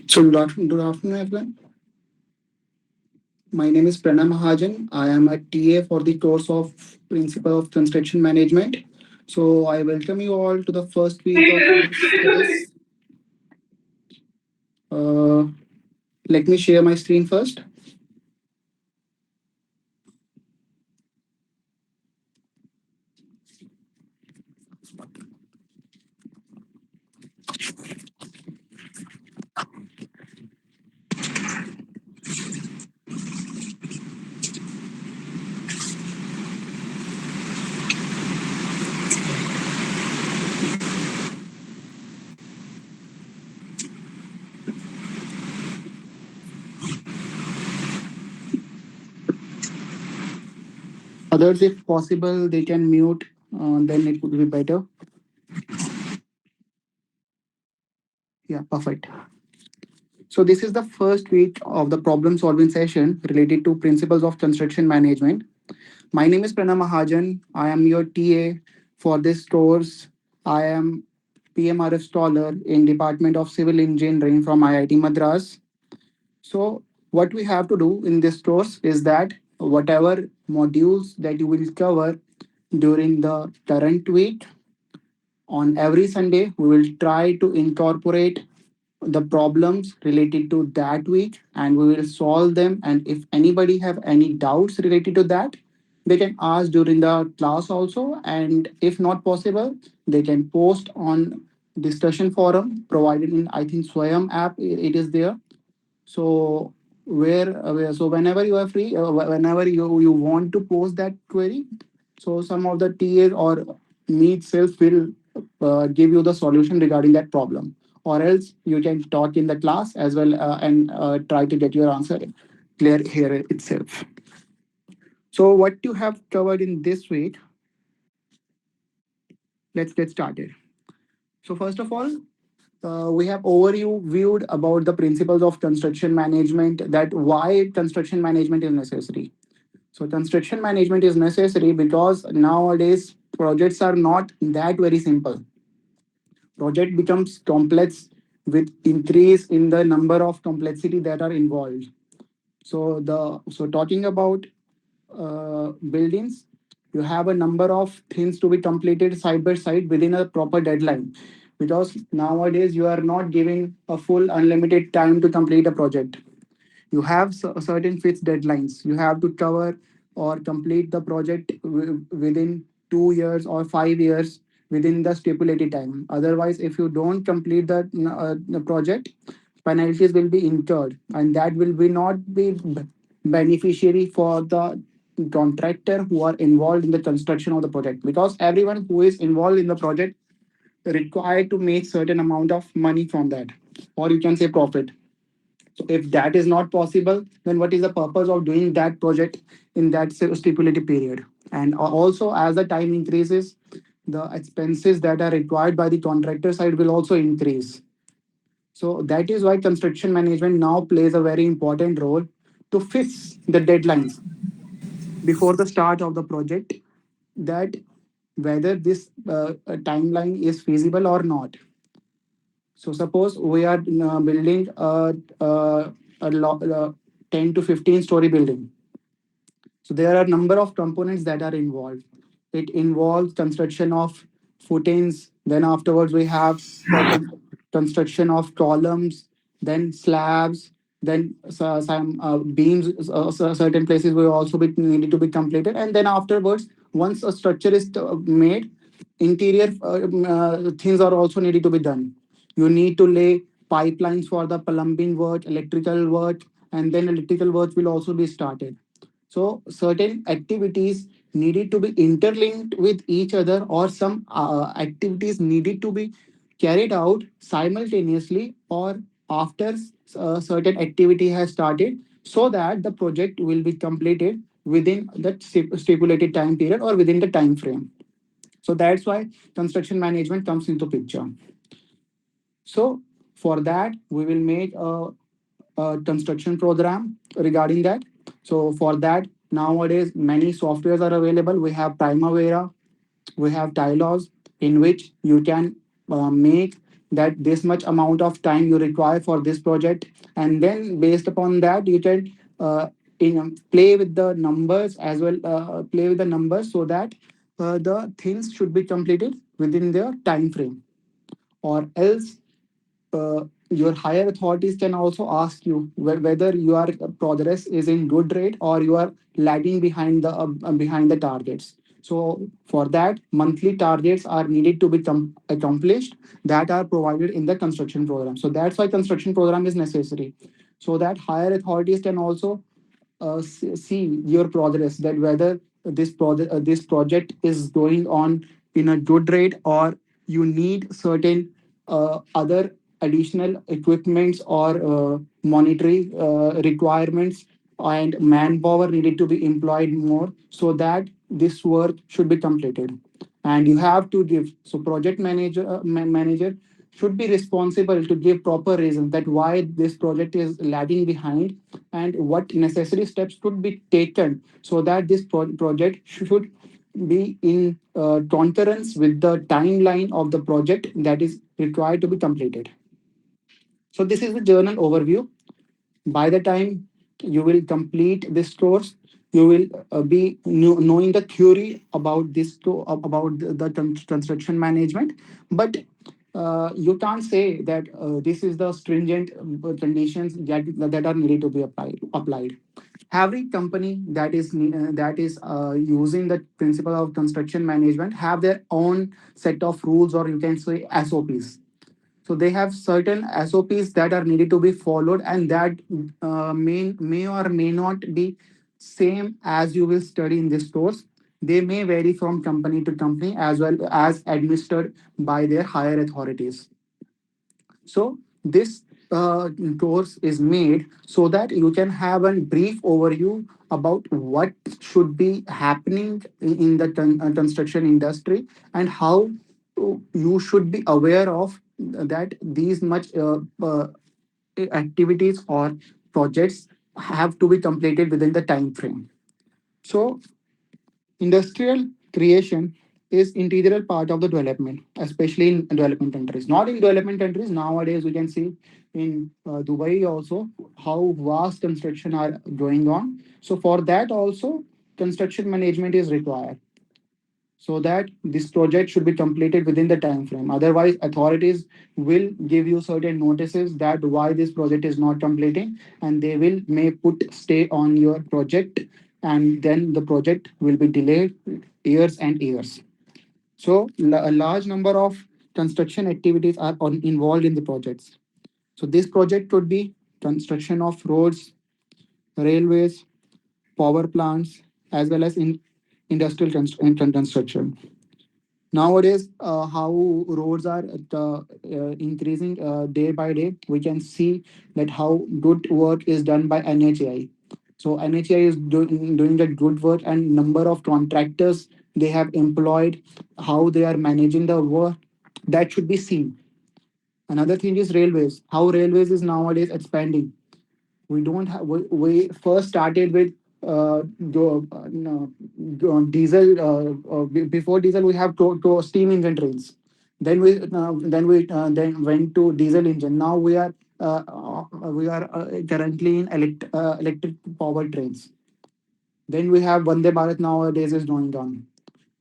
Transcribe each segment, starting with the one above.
So, good afternoon, everyone. My name is Pranam Mahajan. I am a TA for the course of Principle of Construction Management. So, I welcome you all to the first week of this course. Uh, Let me share my screen first. Others, if possible, they can mute, then it would be better. Yeah, perfect. So, this is the first week of the problem solving session related to principles of construction management. My name is Pranam Mahajan. I am your TA for this course. I am PMRF scholar in Department of Civil Engineering from IIT Madras. So what we have to do in this course is that whatever modules that you will cover during the current week, on every Sunday, we will try to incorporate the problems related to that week and we will solve them. And if anybody have any doubts related to that, they can ask during the class also. And if not possible, they can post on discussion forum provided in, I think, Swayam app. It is there. So so whenever you are free, whenever you want to post that query, so some of the TA or me itself will give you the solution regarding that problem, or else you can talk in the class as well and try to get your answer clear here itself. So what you have covered in this week, let's get started. So first of all, we have overview viewed about the principles of construction management, that why construction management is necessary. So construction management is necessary because nowadays projects are not that very simple. Project becomes complex with increase in the number of complexity that are involved. So talking about buildings, you have a number of things to be completed side by side within a proper deadline. Because nowadays you are not giving a full unlimited time to complete a project. You have certain fixed deadlines. You have to cover or complete the project within 2 years or 5 years within the stipulated time. Otherwise, if you don't complete the project, penalties will be incurred, and that will be not be beneficiary for the contractor who are involved in the construction of the project, because everyone who is involved in the project required to make certain amount of money from that, or you can say profit. So if that is not possible, then what is the purpose of doing that project in that stipulated period? And also, as the time increases, the expenses that are required by the contractor side will also increase. So that is why construction management now plays a very important role to fix the deadlines before the start of the project, that whether this timeline is feasible or not. So suppose we are building a 10 to 15 story building. So there are a number of components that are involved. It involves construction of footings. Then afterwards we have construction of columns, then slabs, then some beams. Certain places will also be needed to be completed, and then afterwards, once a structure is made, interior things are also needed to be done. You need to lay pipelines for the plumbing work, electrical work, and then electrical work will also be started. So certain activities needed to be interlinked with each other, or some activities needed to be carried out simultaneously or after a certain activity has started, so that the project will be completed within that stipulated time period or within the time frame. So that's why construction management comes into picture. So for that, we will make a construction program regarding that. So for that, nowadays many softwares are available. We have Primavera, we have Tylos, in which you can make that this much amount of time you require for this project, and then based upon that you can play with the numbers as well, play with the numbers so that the things should be completed within their time frame, or else your higher authorities can also ask you whether your progress is in good rate or you are lagging behind the targets. So for that, monthly targets are needed to be accomplished, that are provided in the construction program. So that's why construction program is necessary, so that higher authorities can also see your progress, that whether this project is going on in a good rate, or you need certain other additional equipments or monetary requirements, and manpower needed to be employed more so that this work should be completed. And you have to give, so project manager should be responsible to give proper reasons that why this project is lagging behind, and what necessary steps could be taken so that this project should be in concurrence with the timeline of the project that is required to be completed. So this is the journal overview. By the time you will complete this course, you will be knowing the theory about about the construction management, but you can't say that this is the stringent conditions that are needed to be applied. Every company that is using the principle of construction management have their own set of rules, or you can say SOPs. So they have certain SOPs that are needed to be followed, and that may or may not be same as you will study in this course. They may vary from company to company as well as administered by their higher authorities. So this course is made so that you can have a brief overview about what should be happening in the construction industry, and how you should be aware of that these much activities or projects have to be completed within the time frame. So industrial creation is integral part of the development, especially in developing countries. Not in developing countries, nowadays we can see in Dubai also how vast construction are going on. So for that also, construction management is required, so that this project should be completed within the time frame. Otherwise, authorities will give you certain notices that why this project is not completing, and they will may put stay on your project, and then the project will be delayed years and years. So a large number of construction activities are involved in the projects. So this project could be construction of roads, railways, power plants, as well as in industrial construction. Nowadays, how roads are increasing day by day, we can see that how good work is done by NHAI. So NHAI is doing the good work, and number of contractors they have employed, how they are managing the work, that should be seen. Another thing is railways. How railways is nowadays expanding. We don't have we first started with no, diesel. Before diesel we have to steam engine trains, then went to diesel engine. Now we are currently in electric power trains. Then we have Vande Bharat nowadays is going on.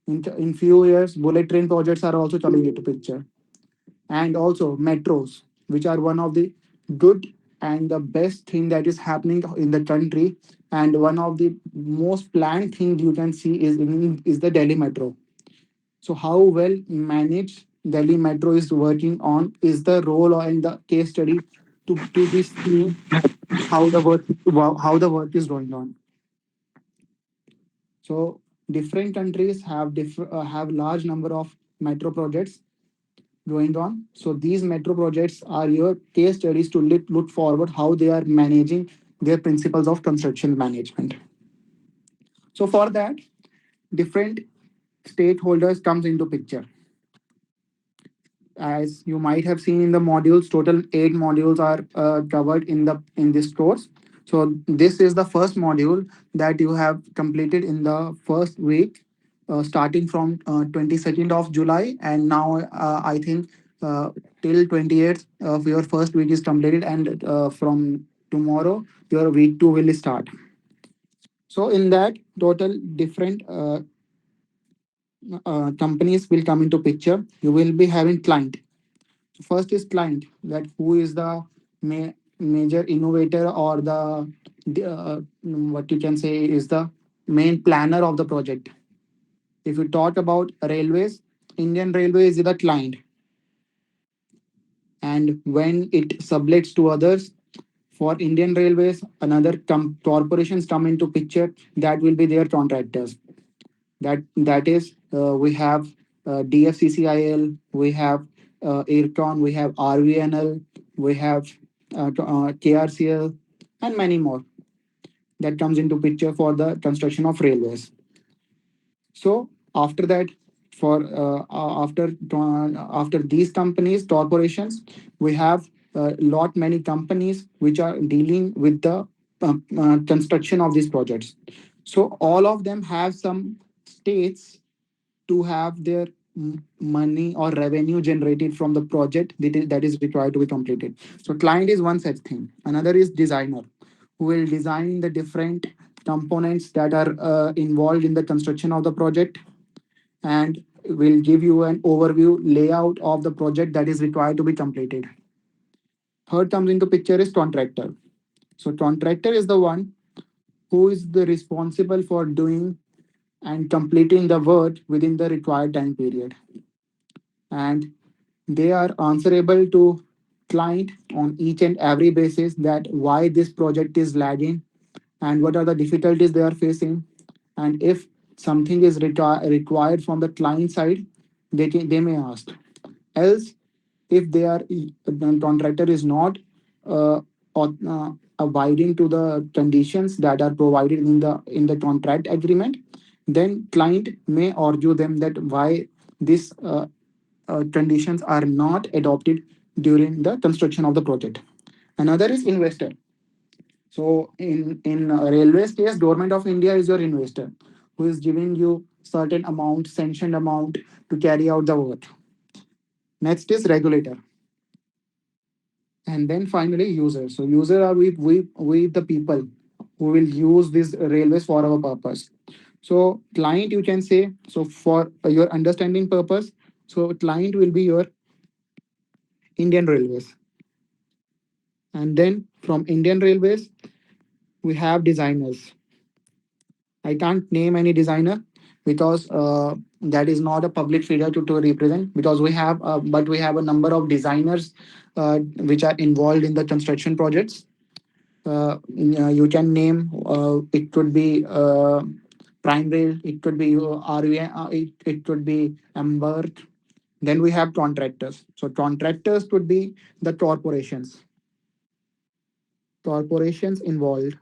In few years bullet train projects are also coming into picture, and also metros, which are one of the good and the best thing that is happening in the country. And one of the most planned thing you can see is the Delhi metro. So how well managed Delhi metro is working on is the role and the case study to be seen how the work is going on. So different countries have large number of metro projects going on. So these metro projects are your case studies to look forward how they are managing their principles of construction management. So for that, different stakeholders comes into picture. As you might have seen in the modules, total 8 modules are covered in this course. So this is the first module that you have completed in the first week, starting from 22nd of July, and now I think uh, till 28th of your first week is completed, and from tomorrow your week 2 will start. So in that, total different companies will come into picture. You will be having client. First is client, that who is the major innovator, or the what you can say is the main planner of the project. If you talk about railways, Indian Railways is the client, and when it sublets to others, for Indian Railways, another corporations come into picture, that will be their contractors. That is, we have DFCCIL, we have Aircon, we have RVNL, we have KRCL, and many more that comes into picture for the construction of railways. So after that, for after these companies, corporations, we have lot many companies which are dealing with the construction of these projects. So all of them have some states to have their money or revenue generated from the project that is required to be completed. So client is one such thing. Another is designer, who will design the different components that are involved in the construction of the project, and will give you an overview layout of the project that is required to be completed. Third comes into picture is contractor. So contractor is the one who is the responsible for doing and completing the work within the required time period, and they are answerable to client on each and every basis, that why this project is lagging and what are the difficulties they are facing, and if something is required from the client side, they may ask. Else, if they are, the contractor is not uh, abiding to the conditions that are provided in the contract agreement, then client may argue them that why these conditions are not adopted during the construction of the project. Another is investor. So in railways case, government of India is your investor, who is giving you certain amount, sanctioned amount, to carry out the work. Next is regulator, and then finally user. So user are we the people who will use these railways for our purpose. So client, you can say, so for your understanding purpose, so client will be your Indian Railways, and then from Indian Railways we have designers. I can't name any designer because that is not a public figure to represent, because we have a number of designers which are involved in the construction projects. You can name, it could be Prime Rail, it could be RVN, it could be Amber. Then we have contractors. So contractors could be the corporations involved,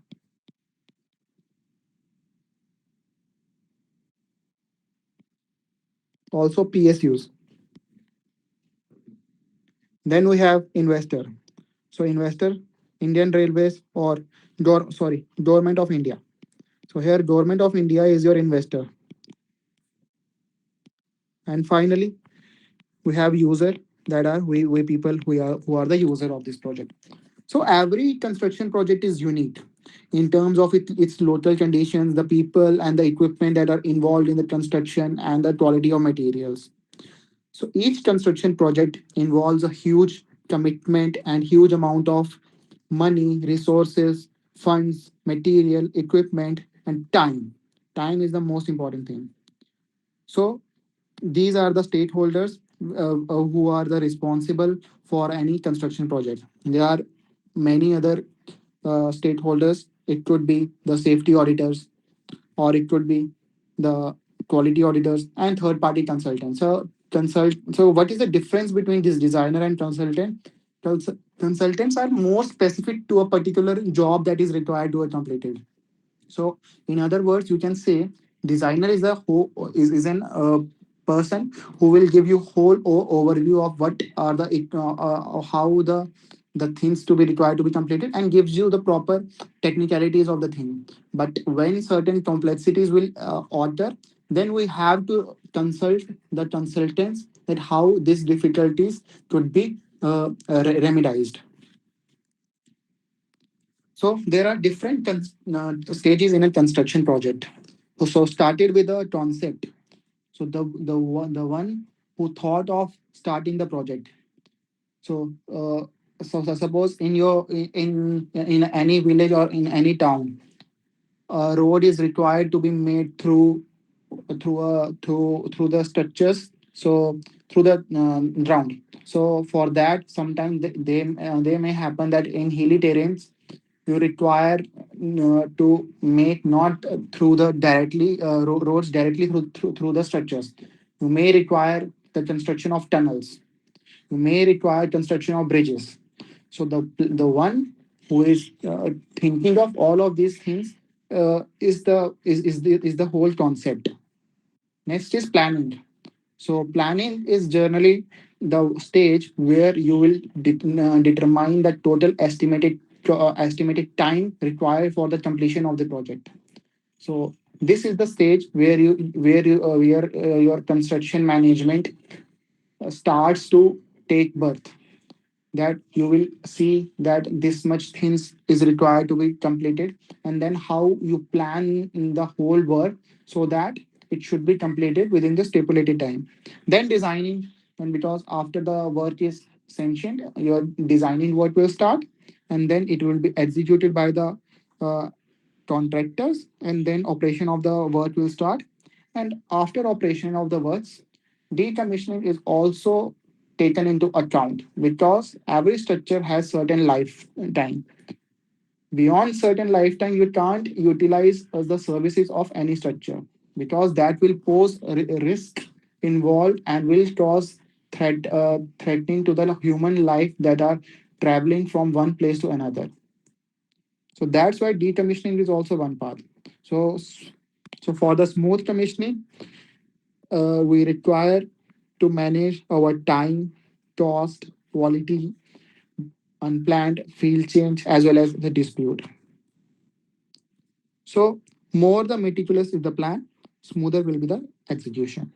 also PSUs. Then we have investor. So investor, Indian Railways, or Government of India. So here Government of India is your investor. And finally, we have user, that are we people who are the user of this project. So every construction project is unique in terms of its local conditions, the people and the equipment that are involved in the construction, and the quality of materials. So each construction project involves a huge commitment and huge amount of money, resources, funds, material, equipment, and time. Time is the most important thing. So these are the stakeholders who are the responsible for any construction project. There are many other stakeholders. It could be the safety auditors, or it could be the quality auditors and third party consultants. So what is the difference between this designer and consultant? Consultants are more specific to a particular job that is required to be completed. So, in other words, you can say designer is a whole is an person who will give you whole overview of what are the how the things to be required to be completed, and gives you the proper technicalities of the thing. But when certain complexities will alter, then we have to consult the consultants that how these difficulties could be remedied. So there are different stages in a construction project. So started with a concept. So the one who thought of starting the project. So so suppose in your in any village or in any town, a road is required to be made through the structures. So through the ground. So for that, sometimes they may happen that in hilly terrains you require to make not through the directly roads directly through the structures. You may require the construction of tunnels. You may require construction of bridges. So the one who is thinking of all of these things is the whole concept. Next is planning. So planning is generally the stage where you will determine the total estimated time required for the completion of the project. So this is the stage where your construction management starts to take birth, that you will see that this much things is required to be completed, and then how you plan the whole work so that it should be completed within the stipulated time. Then designing, and because after the work is sanctioned, your designing work will start, and then it will be executed by the uh, contractors, and then operation of the work will start. And after operation of the works, decommissioning is also taken into account, because every structure has certain lifetime. Beyond certain lifetime, you can't utilize the services of any structure, because that will pose risk involved and will cause threatening to the human life that are traveling from one place to another. So that's why decommissioning is also one path. So, so for the smooth commissioning, we require to manage our time, cost, quality, unplanned field change, as well as the dispute. So, more the meticulous is the plan, smoother will be the execution.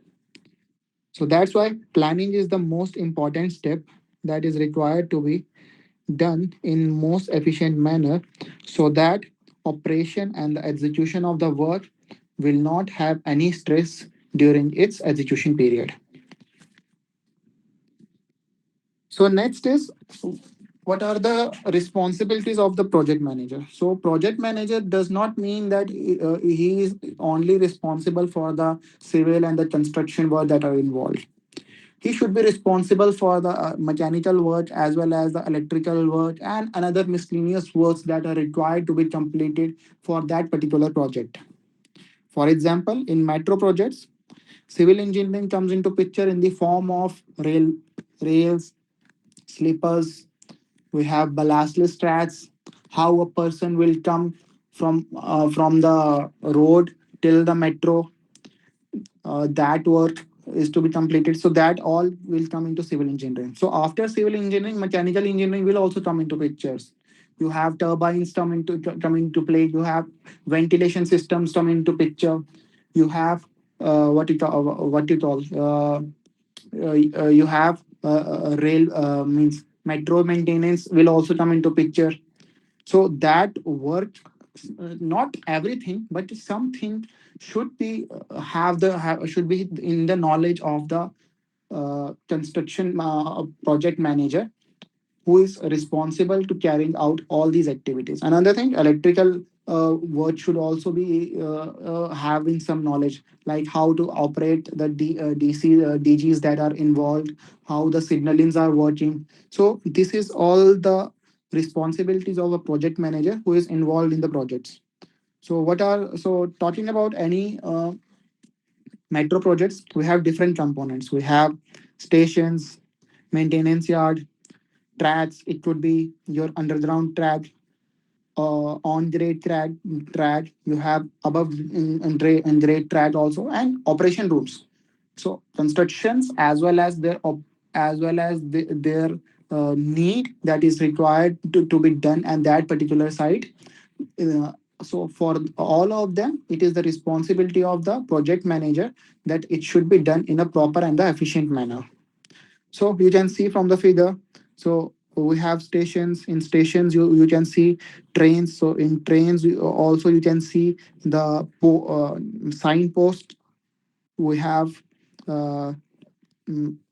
So that's why planning is the most important step that is required to be done in most efficient manner, so that operation and the execution of the work will not have any stress during its execution period. So next is, what are the responsibilities of the project manager? So project manager does not mean that he is only responsible for the civil and the construction work that are involved. He should be responsible for the mechanical work as well as the electrical work and another miscellaneous works that are required to be completed for that particular project. For example, in metro projects, civil engineering comes into picture in the form of rails, sleepers. We have ballastless tracks, how a person will come from the road till the metro, that work is to be completed. So that all will come into civil engineering. So after civil engineering, mechanical engineering will also come into pictures. You have turbines come into play. You have ventilation systems come into picture. You have what you call you have rail means metro maintenance will also come into picture. So that work, not everything but something should be should be in the knowledge of the construction project manager, who is responsible to carrying out all these activities. Another thing, electrical work should also be having some knowledge, like how to operate the DC DGs that are involved, how the signalings are working. So this is all the responsibilities of a project manager who is involved in the projects. So talking about any metro projects, we have different components. We have stations, maintenance yard, tracks. It could be your underground track, on grade track. You have above in grade track also, and operation rooms. So constructions as well as their need that is required to be done at that particular site. uh, so for all of them, it is the responsibility of the project manager that it should be done in a proper and the efficient manner. So you can see from the figure. So we have stations. In stations, you can see trains. So in trains, also you can see the signpost. We have uh,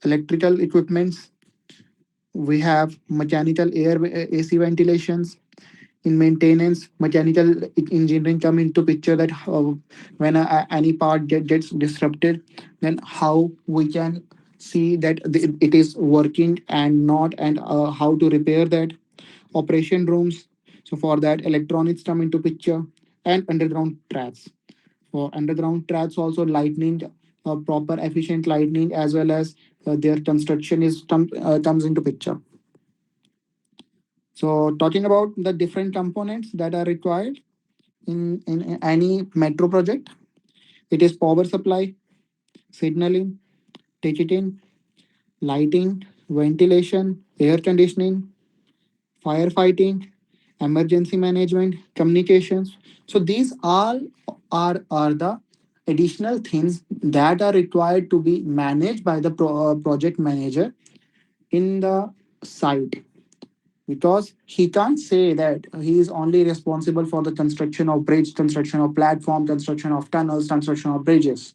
electrical equipments. We have mechanical air AC ventilations. In maintenance, mechanical engineering come into picture, that when any part gets disrupted, then how we can see that it is working and not, and how to repair that. Operation rooms, so for that electronics come into picture. And underground tracks. For underground tracks also, lightning, proper efficient lightning, as well as their construction comes into picture. So talking about the different components that are required in any metro project, it is power supply, signaling, ticketing, lighting, ventilation, air conditioning, firefighting, emergency management, communications. So these all are the additional things that are required to be managed by the project manager in the site, because he can't say that he is only responsible for the construction of bridge, construction of platform, construction of tunnels, construction of bridges.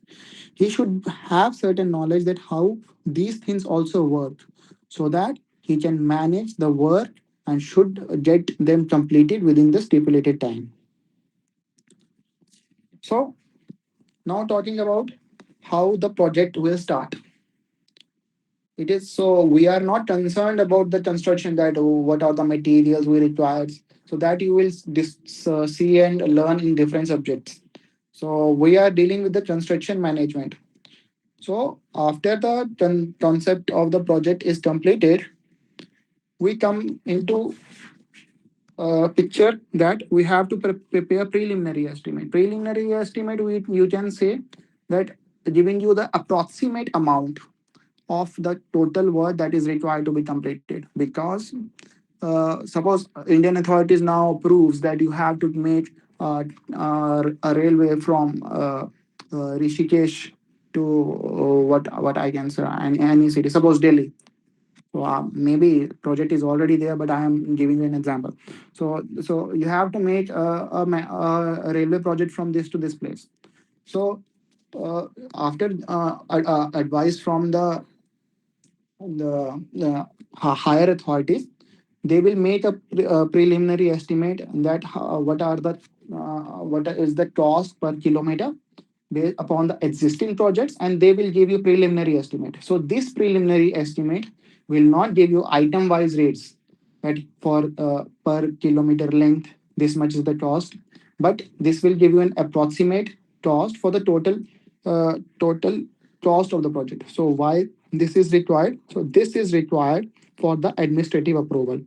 He should have certain knowledge that how these things also work, so that he can manage the work and should get them completed within the stipulated time. So now talking about how the project will start. It is, so we are not concerned about the construction, that what are the materials we require. So that you will see and learn in different subjects. So we are dealing with the construction management. So after the concept of the project is completed, we come into a picture that we have to prepare preliminary estimate. Preliminary estimate, you can say that giving you the approximate amount of the total work that is required to be completed. Because suppose Indian authorities now approves that you have to make a railway from Rishikesh to what I can say, any city, suppose Delhi. So maybe project is already there, but I am giving you an example. So you have to make a railway project from this to this place. So after advice from the higher authorities, they will make a preliminary estimate that what is the cost per kilometer based upon the existing projects, and they will give you preliminary estimate. So this preliminary estimate will not give you item wise rates, that for per kilometer length this much is the cost, but this will give you an approximate cost for the total cost of the project. So why this is required? So this is required for the administrative approval.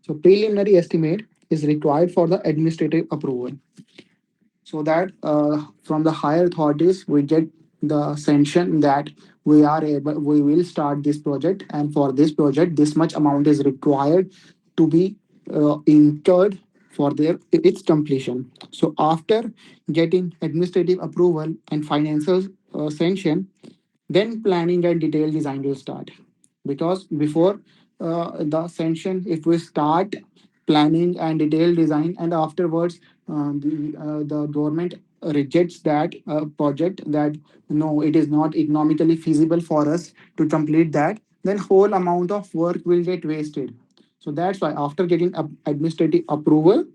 So preliminary estimate is required for the administrative approval, so that from the higher authorities we get the sanction that we will start this project, and for this project this much amount is required to be incurred for its completion. So after getting administrative approval and financial sanction, then planning and detailed design will start. Because before the sanction, if we start planning and detailed design, and afterwards the government rejects that project, that no, it is not economically feasible for us to complete that, then whole amount of work will get wasted. So that's why after getting administrative approval,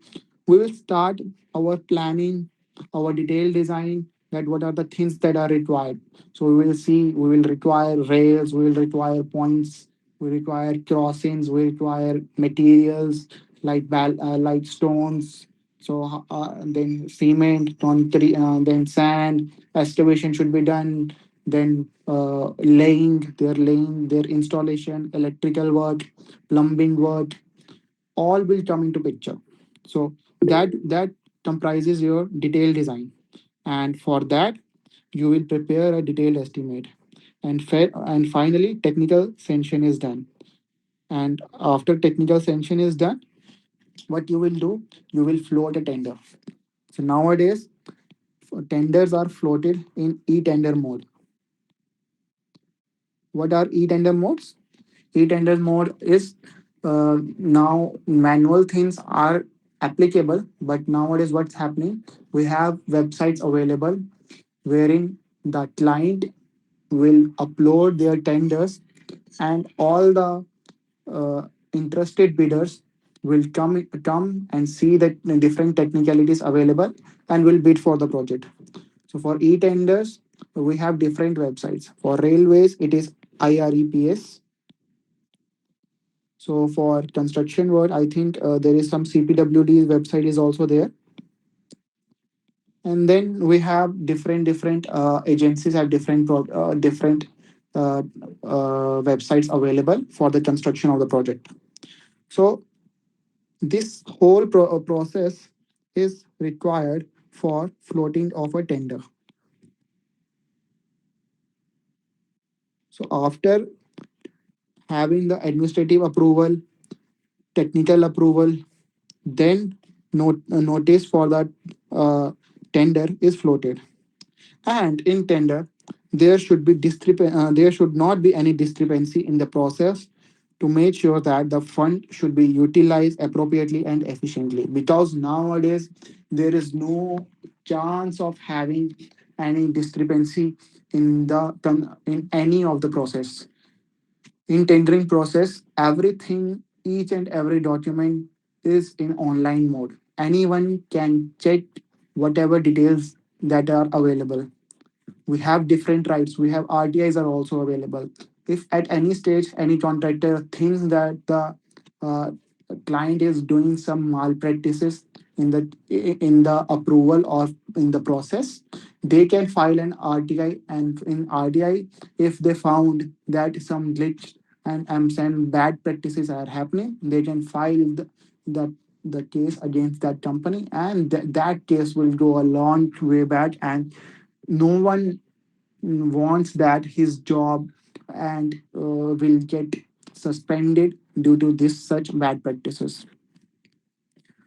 we will start our planning, our detailed design, that what are the things that are required. So we will see, we will require rails, we will require points, we require crossings, we require materials like like stones. So then cement, concrete, then sand, excavation should be done. Then laying, their installation, electrical work, plumbing work, all will come into picture. So that comprises your detailed design, and for that you will prepare a detailed estimate, and and finally technical sanction is done. And after technical sanction is done, what you will do, you will float a tender. So nowadays tenders are floated in e-tender mode. What are e-tender modes? E-tender mode is now manual things are applicable, but nowadays what's happening? We have websites available wherein the client will upload their tenders, and all the interested bidders will come and see the different technicalities available and will bid for the project. So for e-tenders, we have different websites. For railways, it is IREPS. So for construction world, I think there is some CPWD website is also there. And then we have different agencies have different uh, websites available for the construction of the project. So this whole process is required for floating of a tender. So after having the administrative approval, technical approval, then notice for that uh, tender is floated. And in tender, there should not be any discrepancy in the process to make sure that the fund should be utilized appropriately and efficiently. Because nowadays there is no chance of having any discrepancy in any of the process. In tendering process, everything, each and every document is in online mode. Anyone can check whatever details that are available. We have different rights. We have RTIs are also available. If at any stage any contractor thinks that the uh, client is doing some malpractices in the approval or in the process, they can file an RTI. And in RTI, if they found that some glitch and some bad practices are happening, they can file the the case against that company, and that case will go a long way back, and no one wants that his job and will get suspended due to this such bad practices.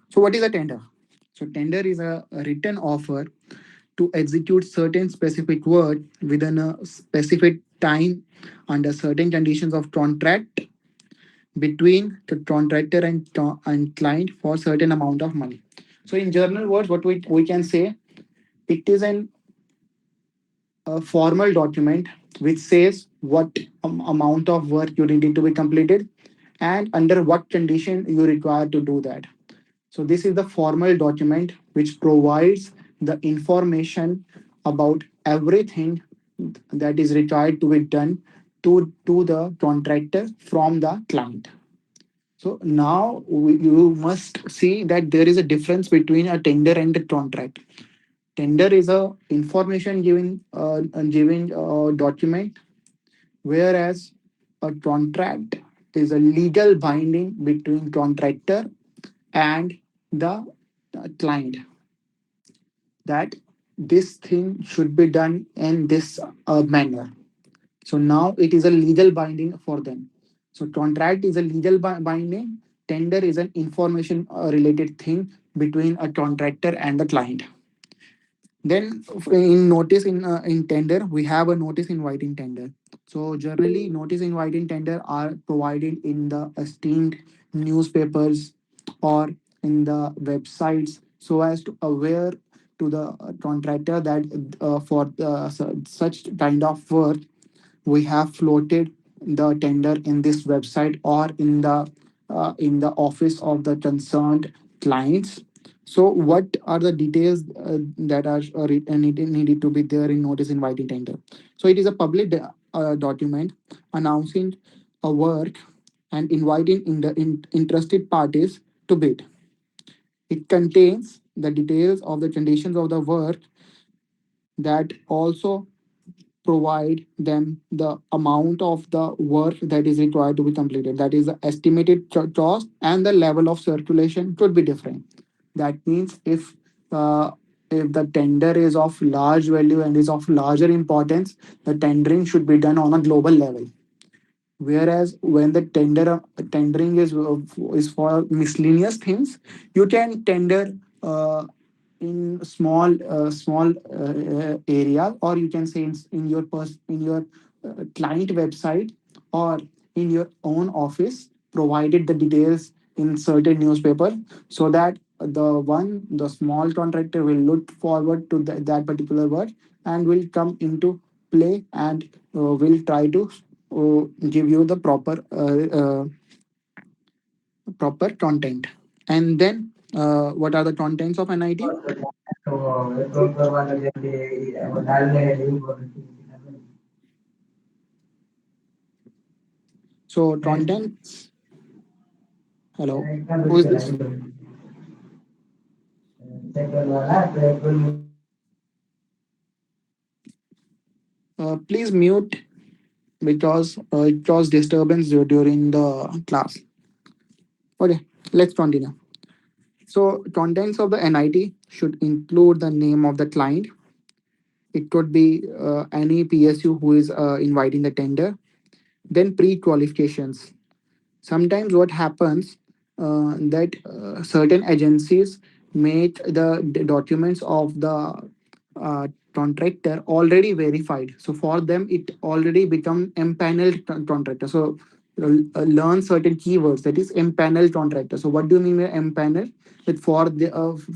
So what is a tender? So tender is a written offer to execute certain specific work within a specific time under certain conditions of contract between the contractor and client for certain amount of money. So in general words, what we can say, it is a formal document which says what amount of work you needed to be completed and under what condition you require to do that. So this is the formal document which provides the information about everything that is required to be done to the contractor from the client. So now you must see that there is a difference between a tender and a contract. Tender is a information giving document, whereas a contract is a legal binding between contractor and the client, that this thing should be done in this manner. So now it is a legal binding for them. So contract is a legal binding. Tender is an information related thing between a contractor and the client. Then in tender, we have a notice inviting tender. So generally, notice inviting tender are provided in the esteemed newspapers or in the websites, so as to aware to the contractor that for such kind of work we have floated the tender in this website or in the office of the concerned clients. So what are the details that are needed to be there in notice inviting tender? So it is a public document announcing a work and inviting interested parties to bid. It contains the details of the conditions of the work, that also provide them the amount of the work that is required to be completed. That is the estimated cost, and the level of circulation could be different. That means if the tender is of large value and is of larger importance, the tendering should be done on a global level. Whereas when the tendering is for miscellaneous things, you can tender in small area, or you can say in your client website, or in your own office, provided the details in certain newspaper, so that the small contractor will look forward to that particular word and will come into play, and will try to give you the proper content. And then what are the contents of NIT? So contents. Hello, who is this? Please mute, because it caused disturbance during the class. Okay, let's continue. So contents of the NIT should include the name of the client. It could be any PSU who is inviting the tender. Then pre-qualifications. Sometimes what happens, that certain agencies make the documents of the contractor already verified, so for them it already become empaneled contractor. So learn certain keywords, that is empaneled contractor. So what do you mean by empanel? That for the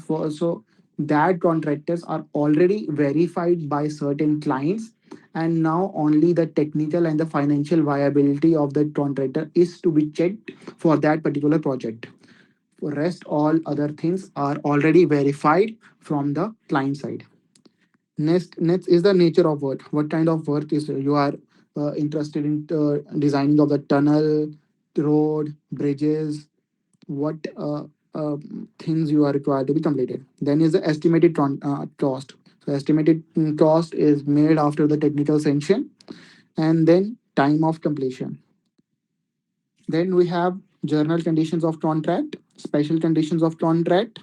for so that contractors are already verified by certain clients, and now only the technical and the financial viability of the contractor is to be checked for that particular project. For rest, all other things are already verified from the client side. Next is the nature of work. What kind of work is you are interested in designing of the tunnel, road, bridges, what things you are required to be completed. Then is the estimated cost. So estimated cost is made after the technical sanction, and then time of completion. Then we have journal conditions of contract, special conditions of contract.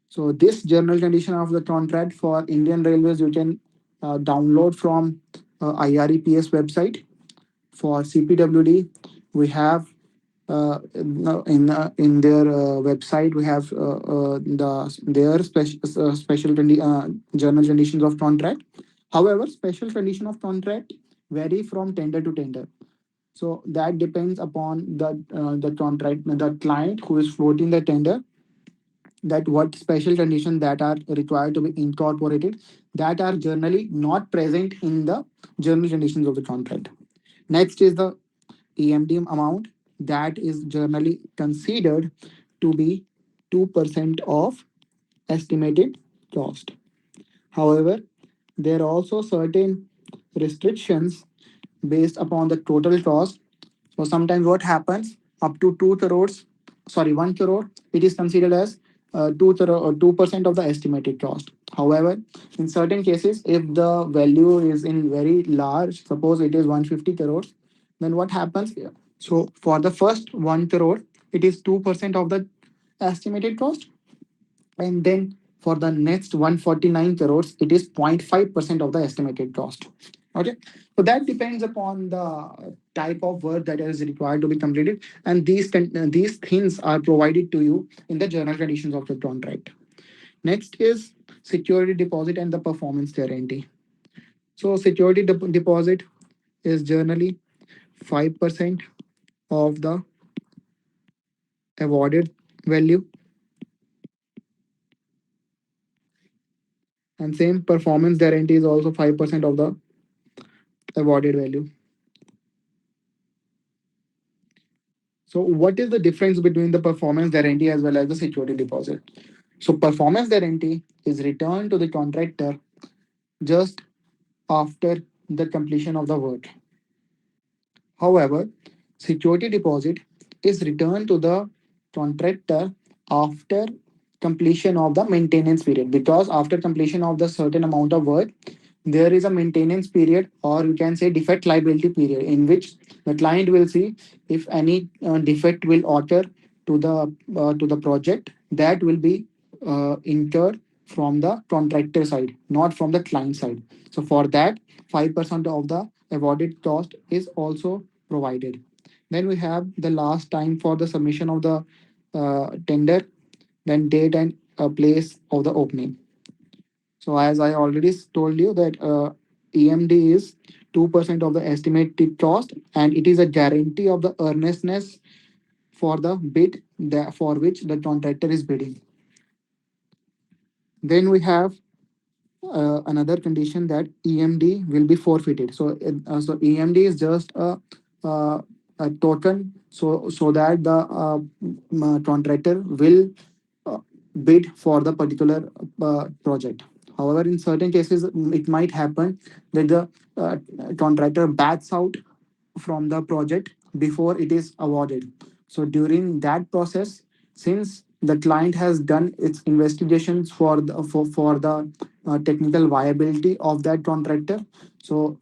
So this journal condition of the contract for Indian Railways you can download from IREPS website. For CPWD, we have in their website we have their journal conditions of contract. However, special condition of contract vary from tender to tender. So that depends upon the contract, the client who is floating the tender, that what special conditions that are required to be incorporated, that are generally not present in the general conditions of the contract. Next is the EMD amount, that is generally considered to be 2% of estimated cost. However, there are also certain restrictions based upon the total cost. So sometimes what happens, up to 2 crores, sorry, 1 crore, it is considered as 2% of the estimated cost. However, in certain cases, if the value is in very large, suppose it is 150 crores, then what happens? So for the first 1 crore, it is 2% of the estimated cost, and then for the next 149 crores it is 0.5% of the estimated cost. Okay, so that depends upon the type of work that is required to be completed, and these things are provided to you in the general conditions of the contract. Next is security deposit and the performance guarantee. So security deposit is generally 5% of the awarded value, and same performance guarantee is also 5% of the awarded value. So, what is the difference between the performance guarantee as well as the security deposit? So, performance guarantee is returned to the contractor just after the completion of the work. However, security deposit is returned to the contractor after completion of the maintenance period, because after completion of the certain amount of work, there is a maintenance period, or you can say defect liability period, in which the client will see if any defect will occur to the project, that will be incurred from the contractor side, not from the client side. So for that, 5% of the awarded cost is also provided. Then we have the last time for the submission of the tender, then date and place of the opening. So as I already told you that EMD is 2% of the estimated cost, and it is a guarantee of the earnestness for the bid for which the contractor is bidding. Then we have another condition that EMD will be forfeited. So EMD is just uh, a token, so that the contractor will uh, bid for the particular project. However, in certain cases, it might happen that the uh, contractor backs out from the project before it is awarded. So during that process, since the client has done its investigations for the technical viability of that contractor, so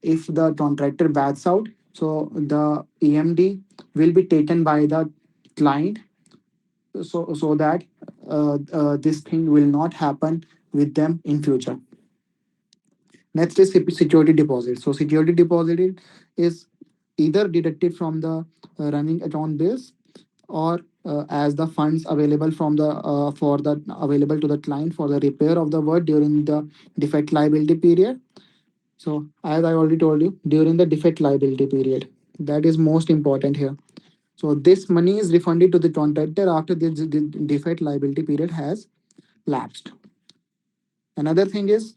if the contractor backs out, so the EMD will be taken by the client, so that this thing will not happen with them in future. Next is security deposit. So security deposit is either deducted from the running account bills, or as the funds available from the for the available to the client for the repair of the work during the defect liability period. So as I already told you, during the defect liability period, that is most important here. So this money is refunded to the contractor after the defect liability period has lapsed. Another thing is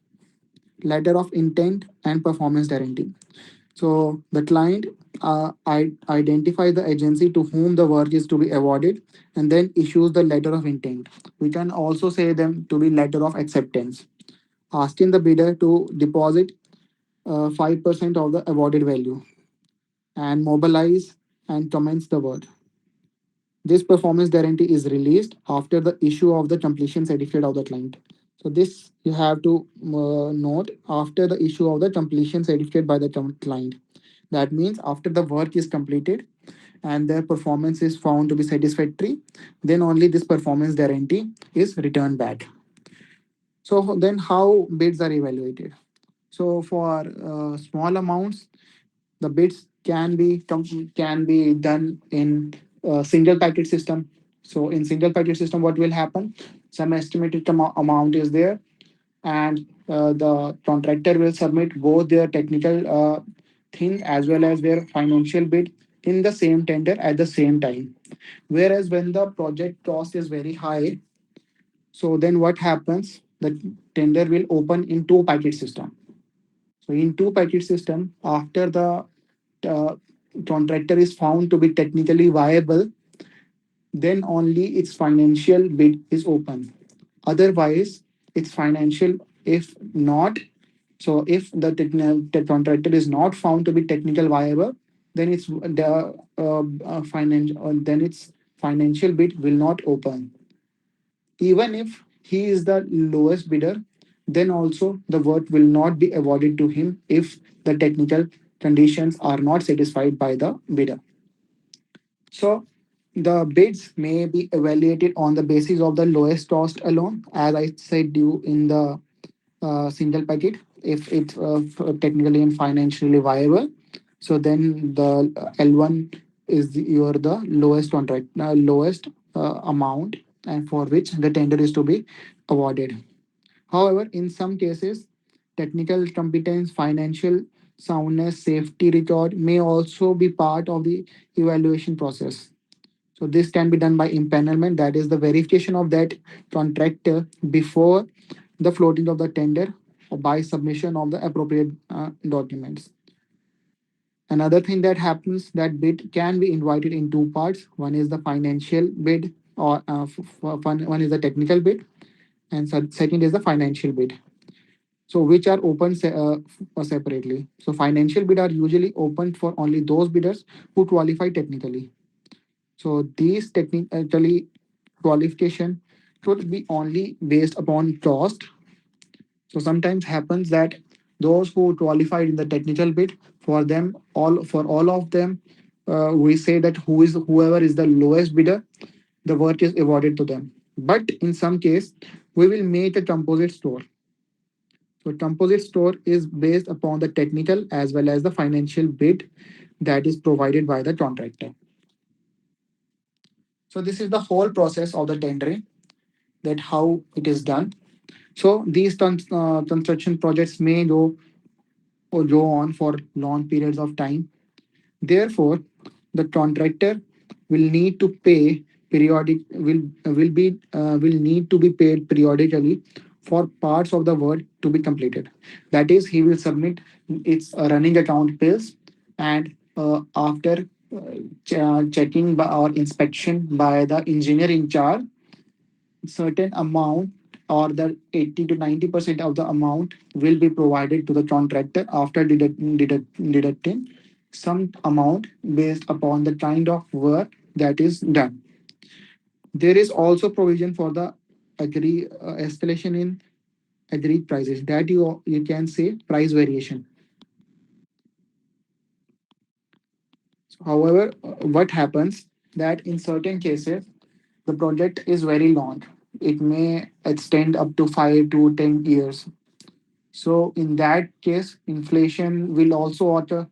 letter of intent and performance guarantee. So the client identifies the agency to whom the work is to be awarded, and then issues the letter of intent. We can also say them to be letter of acceptance, asking the bidder to deposit 5% of the awarded value and mobilize and commence the work. This performance guarantee is released after the issue of the completion certificate of the client. So this you have to note, after the issue of the completion certificate by the client. That means after the work is completed and their performance is found to be satisfactory, then only this performance guarantee is returned back. So then how bids are evaluated? So for small amounts, the bids can be done in single packet system. So in single packet system, what will happen? Some estimated amount is there, and the contractor will submit both their technical thing as well as their financial bid in the same tender at the same time. Whereas when the project cost is very high, so then what happens? The tender will open in two packet system. So in two packet system, after the uh, contractor is found to be technically viable, then only its financial bid is open. Otherwise, it's financial. If not, so if the contractor is not found to be technical viable, then it's the financial then its financial bid will not open. Even if he is the lowest bidder, then also the work will not be awarded to him if the technical conditions are not satisfied by the bidder. So the bids may be evaluated on the basis of the lowest cost alone, as I said you in the single packet. If it's technically and financially viable, so then the L1 is the lowest contract, lowest amount, and for which the tender is to be awarded. However, in some cases, technical competence, financial soundness, safety record may also be part of the evaluation process. So this can be done by empanelment, that is the verification of that contractor before the floating of the tender or by submission of the appropriate documents. Another thing that happens, that bid can be invited in two parts. One is the financial bid, or one is the technical bid, and second is the financial bid. So which are open separately. So financial bid are usually open for only those bidders who qualify technically. So these technically qualification should be only based upon cost. So sometimes happens that those who qualified in the technical bid, for all of them, we say that whoever is the lowest bidder, the work is awarded to them. But in some case, we will make a composite score. So composite score is based upon the technical as well as the financial bid that is provided by the contractor. So this is the whole process of the tendering. that how it is done. So these construction projects may go or go on for long periods of time. Therefore, the contractor will need to pay periodic will need to be paid periodically for parts of the work to be completed. That is, he will submit its running account bills, and after checking by, or inspection by the engineer in charge, certain amount or the 80 to 90% of the amount will be provided to the contractor after deducting some amount based upon the kind of work that is done. There is also provision for the agree escalation in agreed prices, that you can say price variation. However, what happens that in certain cases the project is very long. It may extend up to 5 to 10 years. So in that case, inflation will also occur.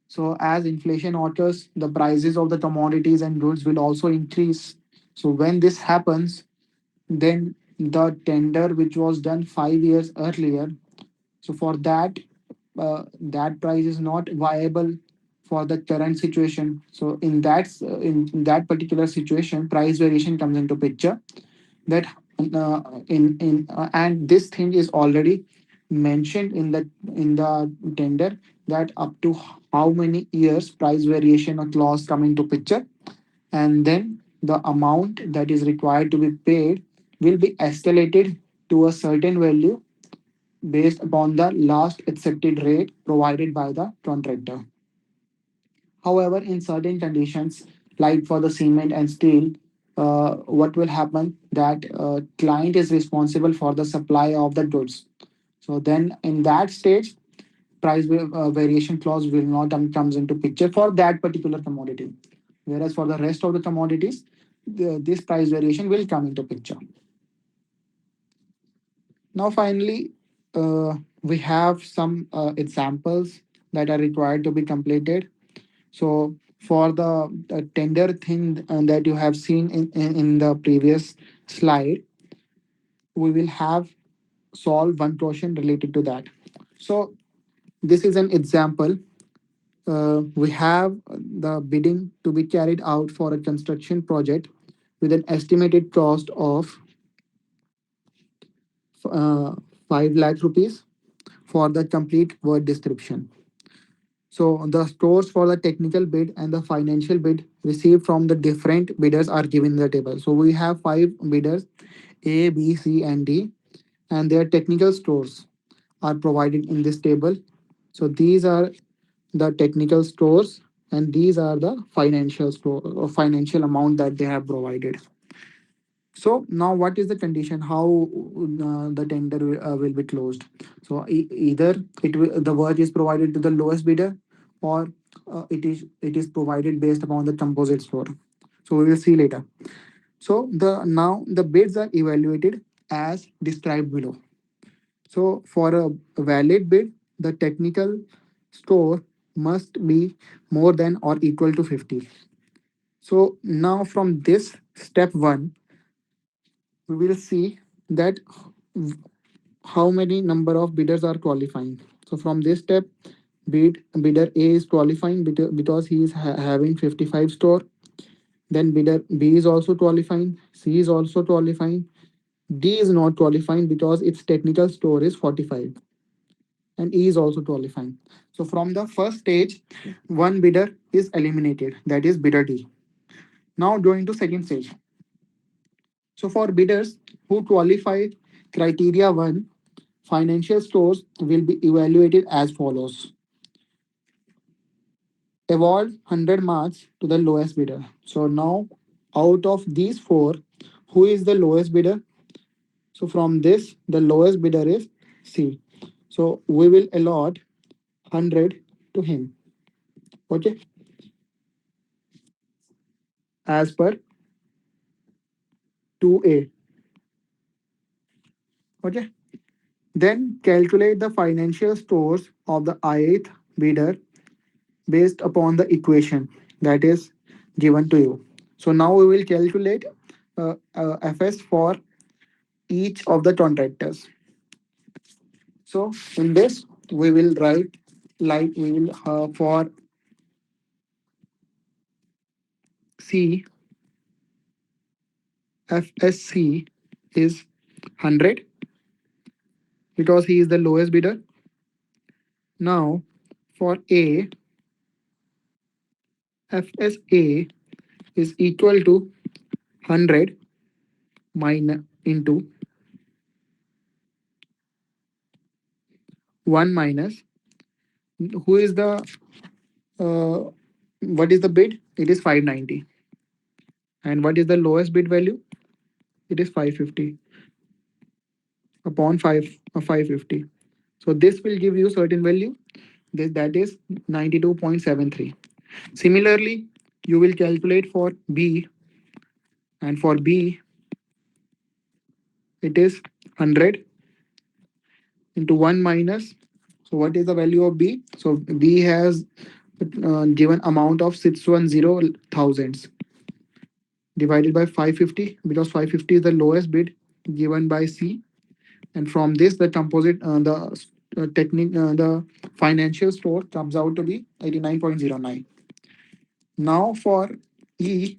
So as inflation occurs, the prices of the commodities and goods will also increase. So when this happens, then the tender which was done 5 years earlier, so for that, that price is not viable for the current situation. So in that particular situation, price variation comes into picture. That in and this thing is already mentioned in the tender, that up to how many years price variation or clause come into picture, and then the amount that is required to be paid will be escalated to a certain value based upon the last accepted rate provided by the contractor. However, in certain conditions, like for the cement and steel, what will happen that client is responsible for the supply of the goods. So then, in that stage, variation clause will not comes into picture for that particular commodity. Whereas for the rest of the commodities, this price variation will come into picture. Now, finally, we have some examples that are required to be completed. So for the tender thing that you have seen in the previous slide, we will have solve one question related to that. So this is an example. We have the bidding to be carried out for a construction project with an estimated cost of uh, 5 lakh rupees for the complete word description. So the scores for the technical bid and the financial bid received from the different bidders are given in the table. So we have five bidders, A, B, C, and D, and their technical scores are provided in this table. So these are the technical scores, and these are the financial score or financial amount that they have provided. So now, what is the condition? How the tender will be closed? So either the work is provided to the lowest bidder, or it is provided based upon the composite score. So we will see later. So the bids are evaluated as described below. So for a valid bid, the technical score must be more than or equal to 50. So now from this step one, we will see that how many number of bidders are qualifying. So from this step, bidder A is qualifying because he is having 55 store. Then bidder B is also qualifying. C is also qualifying. D is not qualifying because its technical score is 45. And E is also qualifying. So from the first stage, one bidder is eliminated. That is bidder D. Now going to second stage. So for bidders who qualify criteria 1, financial scores will be evaluated as follows. Award 100 marks to the lowest bidder. So now, out of these four, who is the lowest bidder? So from this, the lowest bidder is C. So we will allot 100 to him. Okay, as per 2A. Okay. Then calculate the financial scores of the ith bidder based upon the equation that is given to you. So now we will calculate FS for each of the contractors. So in this, we will write like we will for C, FSC is 100 because he is the lowest bidder. Now for A, FSA is equal to 100 minus into 1 minus who is the uh, what is the bid? It is 590. And what is the lowest bid value? It is 550 upon 550. So this will give you certain value. That is 92.73. Similarly, you will calculate for B, and for B it is 100 into 1 minus. So what is the value of B? So B has given amount of 610 thousands divided by 550 because 550 is the lowest bid given by C, and from this the composite technique the financial store comes out to be 89.09. Now for E,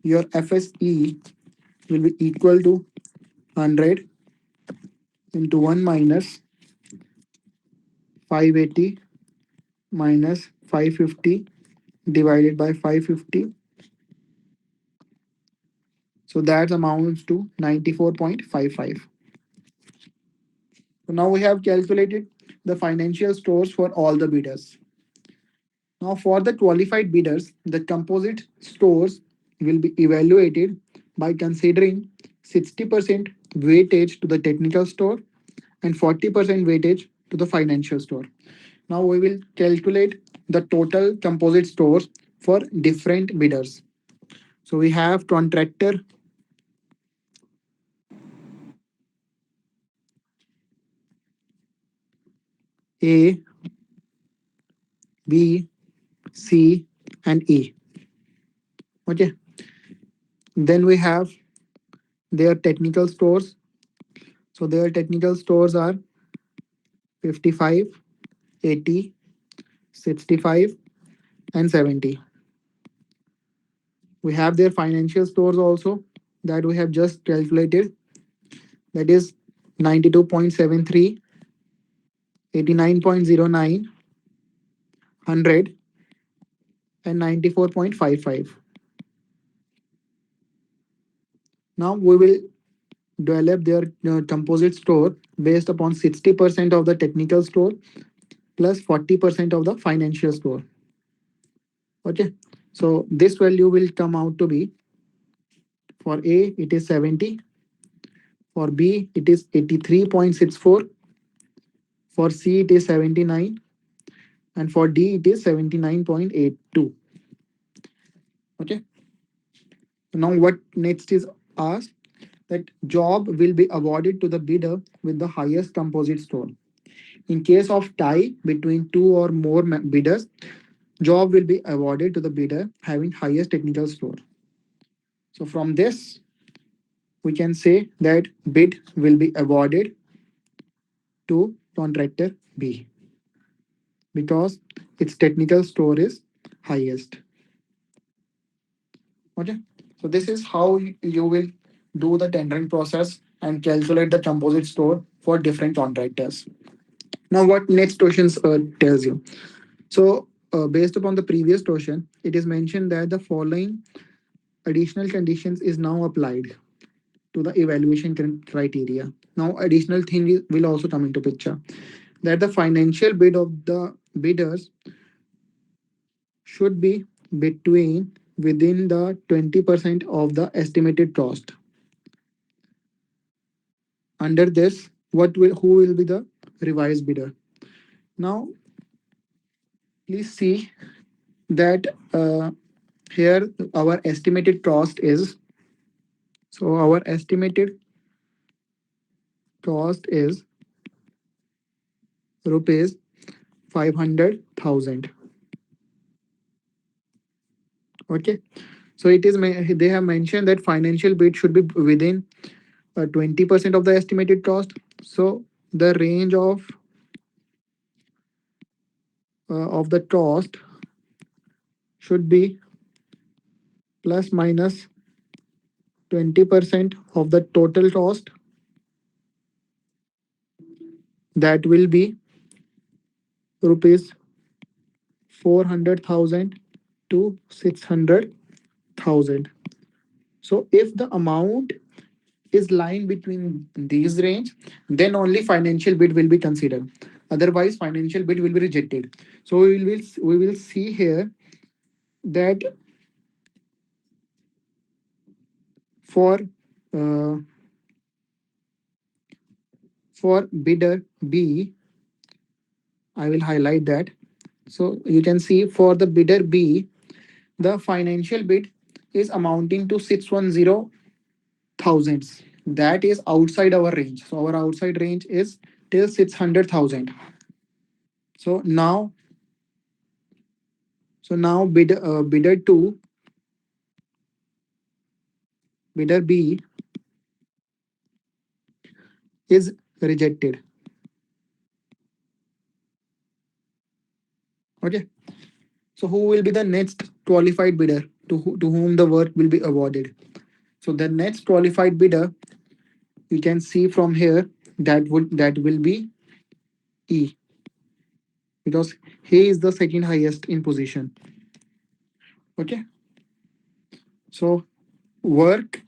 your FSE will be equal to 100 into 1 minus 580 minus 550 divided by 550. So that amounts to 94.55. So now we have calculated the financial stores for all the bidders. Now for the qualified bidders, the composite stores will be evaluated by considering 60% weightage to the technical store and 40% weightage to the financial store. Now we will calculate the total composite stores for different bidders. So we have contractor A, B, C, and E. Okay. Then we have their technical stores. So their technical stores are 55, 80, 65, and 70. We have their financial stores also that we have just calculated. That is 92.73, 89.09, 100, and 94.55. Now we will develop their composite store based upon 60% of the technical store plus 40% of the financial store. Okay. So this value will come out to be for A it is 70, for B it is 83.64, for C it is 79, and for D it is 79.82. Okay. Now what next is asked, that job will be awarded to the bidder with the highest composite score. In case of tie between two or more bidders, job will be awarded to the bidder having highest technical score. So from this, we can say that bid will be awarded to contractor B because its technical score is highest. Okay. So this is how you will do the tendering process and calculate the composite score for different contractors. Now, what next questions tells you? So, based upon the previous question, it is mentioned that the following additional conditions is now applied to the evaluation criteria. Now, additional thing will also come into picture, that the financial bid of the bidders should be between within the 20% of the estimated cost. Under this, who will be the revised bidder? Now, please see that here our estimated cost is, so our estimated cost is rupees 500,000. Okay. So they have mentioned that financial bid should be within 20% of the estimated cost. So the range of the cost should be plus minus 20% of the total cost, that will be rupees 400,000 to 600,000. So if the amount is lying between these range, then only financial bid will be considered. Otherwise, financial bid will be rejected. So we will see here that for uh, for bidder B, I will highlight that. So you can see for the bidder B, the financial bid is amounting to 610 thousands. That is outside our range. So our outside range is till 600,000. So now, bidder two, bidder B is rejected. Okay. So who will be the next qualified bidder to whom the work will be awarded? So the next qualified bidder, you can see from here, that will be E, because he is the second highest in position. Okay. So work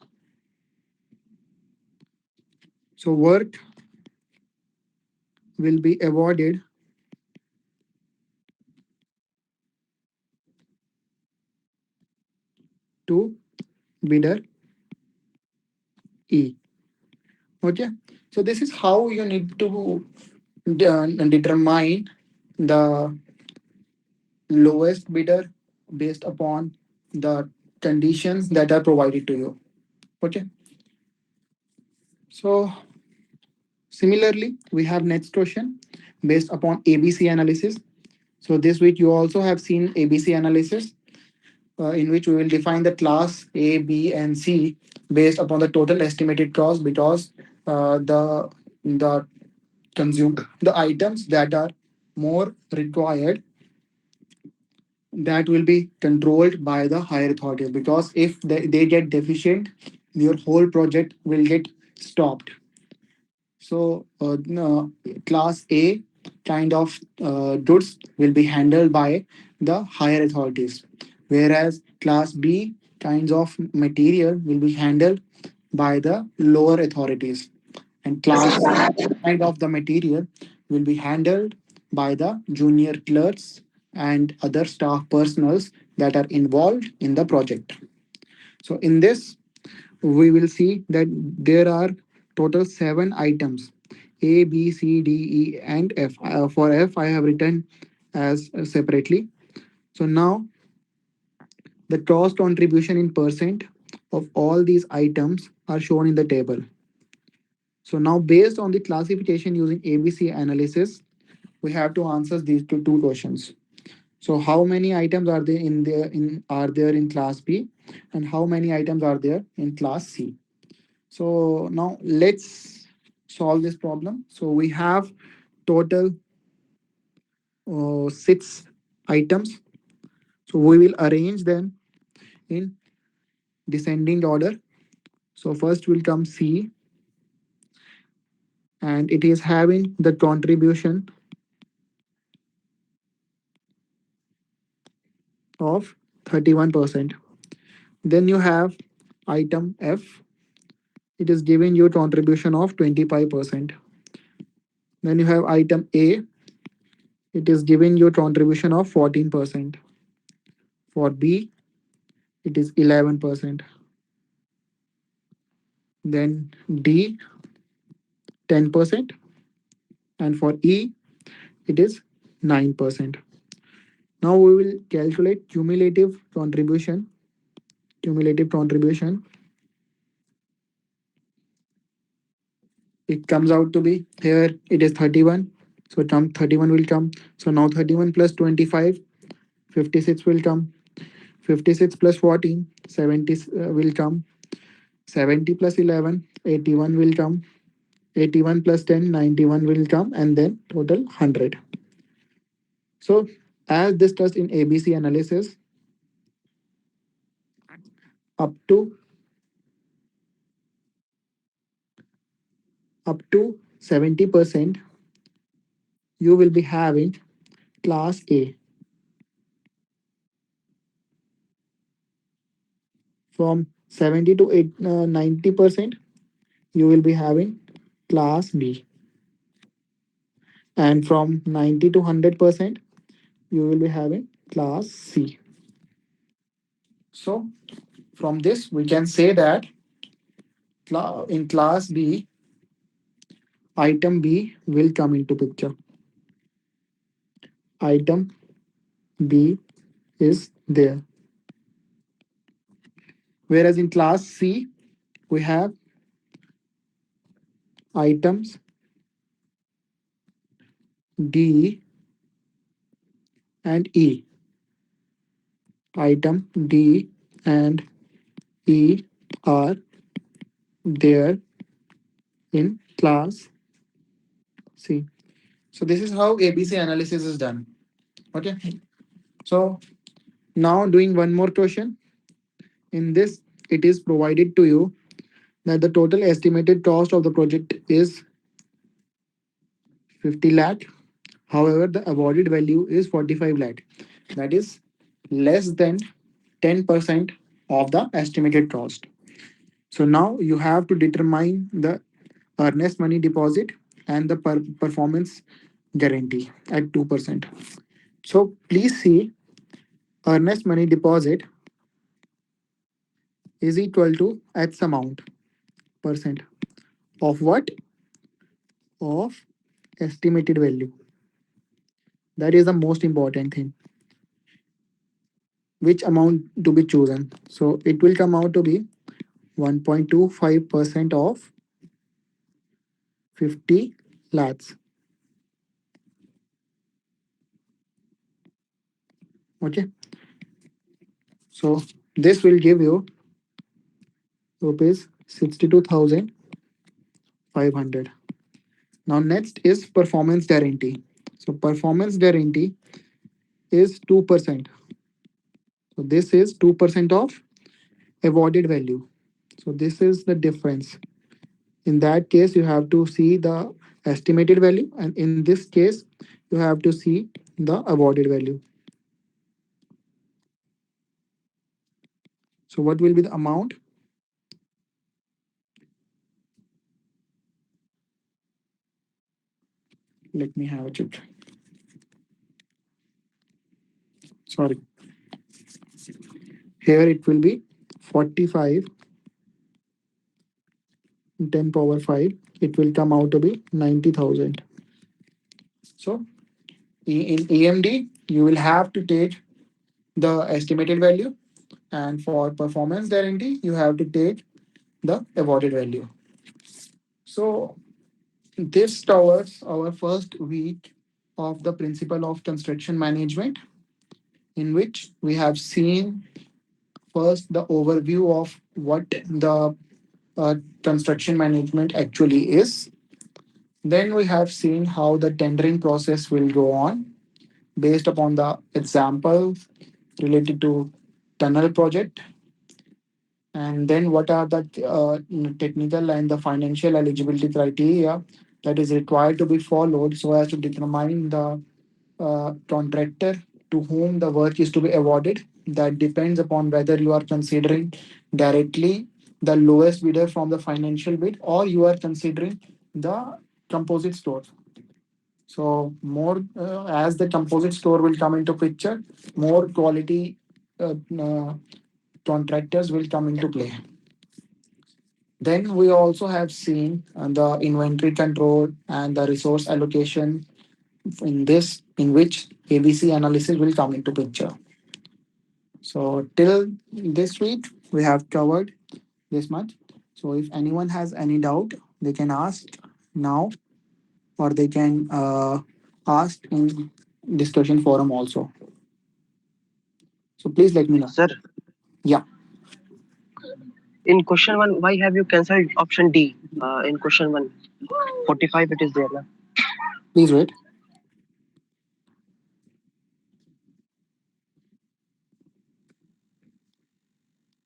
work will be awarded to bidder E. Okay. So this is how you need to determine the lowest bidder based upon the conditions that are provided to you. Okay. So similarly, we have next question based upon ABC analysis. So this week you also have seen ABC analysis, in which we will define the class A, B, and C based upon the total estimated cost, because the consume the items that are more required, that will be controlled by the higher authorities, because if they get deficient, your whole project will get stopped. So class A kind of goods will be handled by the higher authorities, whereas class B kinds of material will be handled by the lower authorities, and class C kind of the material will be handled by the junior clerks and other staff personals that are involved in the project. So in this, we will see that there are total 7 items: A, B, C, D, E, and F. For F, I have written as separately. So now the cost contribution in percent of all these items are shown in the table. So now, based on the classification using ABC analysis, we have to answer these two questions. So how many items are there in class B, and how many items are there in class C? So now let's solve this problem. So we have total 6 items. So we will arrange them in descending order. So first will come C, and it is having the contribution of 31%. Then you have item F. It is giving you contribution of 25%. Then you have item A. It is giving you contribution of 14%. For B, it is 11%. Then D, 10%. And for E, it is 9%. Now we will calculate cumulative contribution. Cumulative contribution, it comes out to be, here it is 31. So 31 will come. So now 31 plus 25, 56 will come. 56 plus 14, 70 will come. 70 plus 11, 81 will come. 81 plus 10, 91 will come, and then total 100. So, as discussed in ABC analysis, up to up to 70%, you will be having class A. From 70 to 90%, you will be having class B. And from 90 to 100%, you will be having class C. So, from this, we can say that in class B, item B will come into picture. Item B is there. Whereas in class C, we have items D and E. Item D and E are there in class C. So this is how ABC analysis is done. Okay. So now doing one more question. In this, it is provided to you that the total estimated cost of the project is 50 lakh. However, the awarded value is 45 lakh. That is less than 10% of the estimated cost. So now you have to determine the earnest money deposit and the performance guarantee at 2%. So please see, earnest money deposit is equal to X amount percent of what? Of estimated value. That is the most important thing. Which amount to be chosen? So it will come out to be 1.25% of 50 lakhs. Okay. So this will give you rupees 62,500. Now next is performance guarantee. So performance guarantee is 2%. So this is 2% of awarded value. So this is the difference. In that case, you have to see the estimated value, and in this case, you have to see the awarded value. So what will be the amount? Let me have a check. Sorry. Here it will be 45 10 power 5. It will come out to be 90,000. So in EMD, you will have to take the estimated value, and for performance guarantee, you have to take the awarded value. So this covers our first week of the principle of construction management, in which we have seen first the overview of what the construction management actually is. Then we have seen how the tendering process will go on based upon the example related to tunnel project. And then what are the technical and the financial eligibility criteria that is required to be followed so as to determine the contractor to whom the work is to be awarded. That depends upon whether you are considering directly the lowest bidder from the financial bid, or you are considering the composite store. So more as the composite store will come into picture, more quality contractors will come into play. Then we also have seen the inventory control and the resource allocation, in which ABC analysis will come into picture. So till this week we have covered this much. So if anyone has any doubt, they can ask now, or they can ask in discussion forum also. So please let me know. Sir, Yeah, in question one, why have you cancelled option D? In question one, 45 it is there. Na? please wait.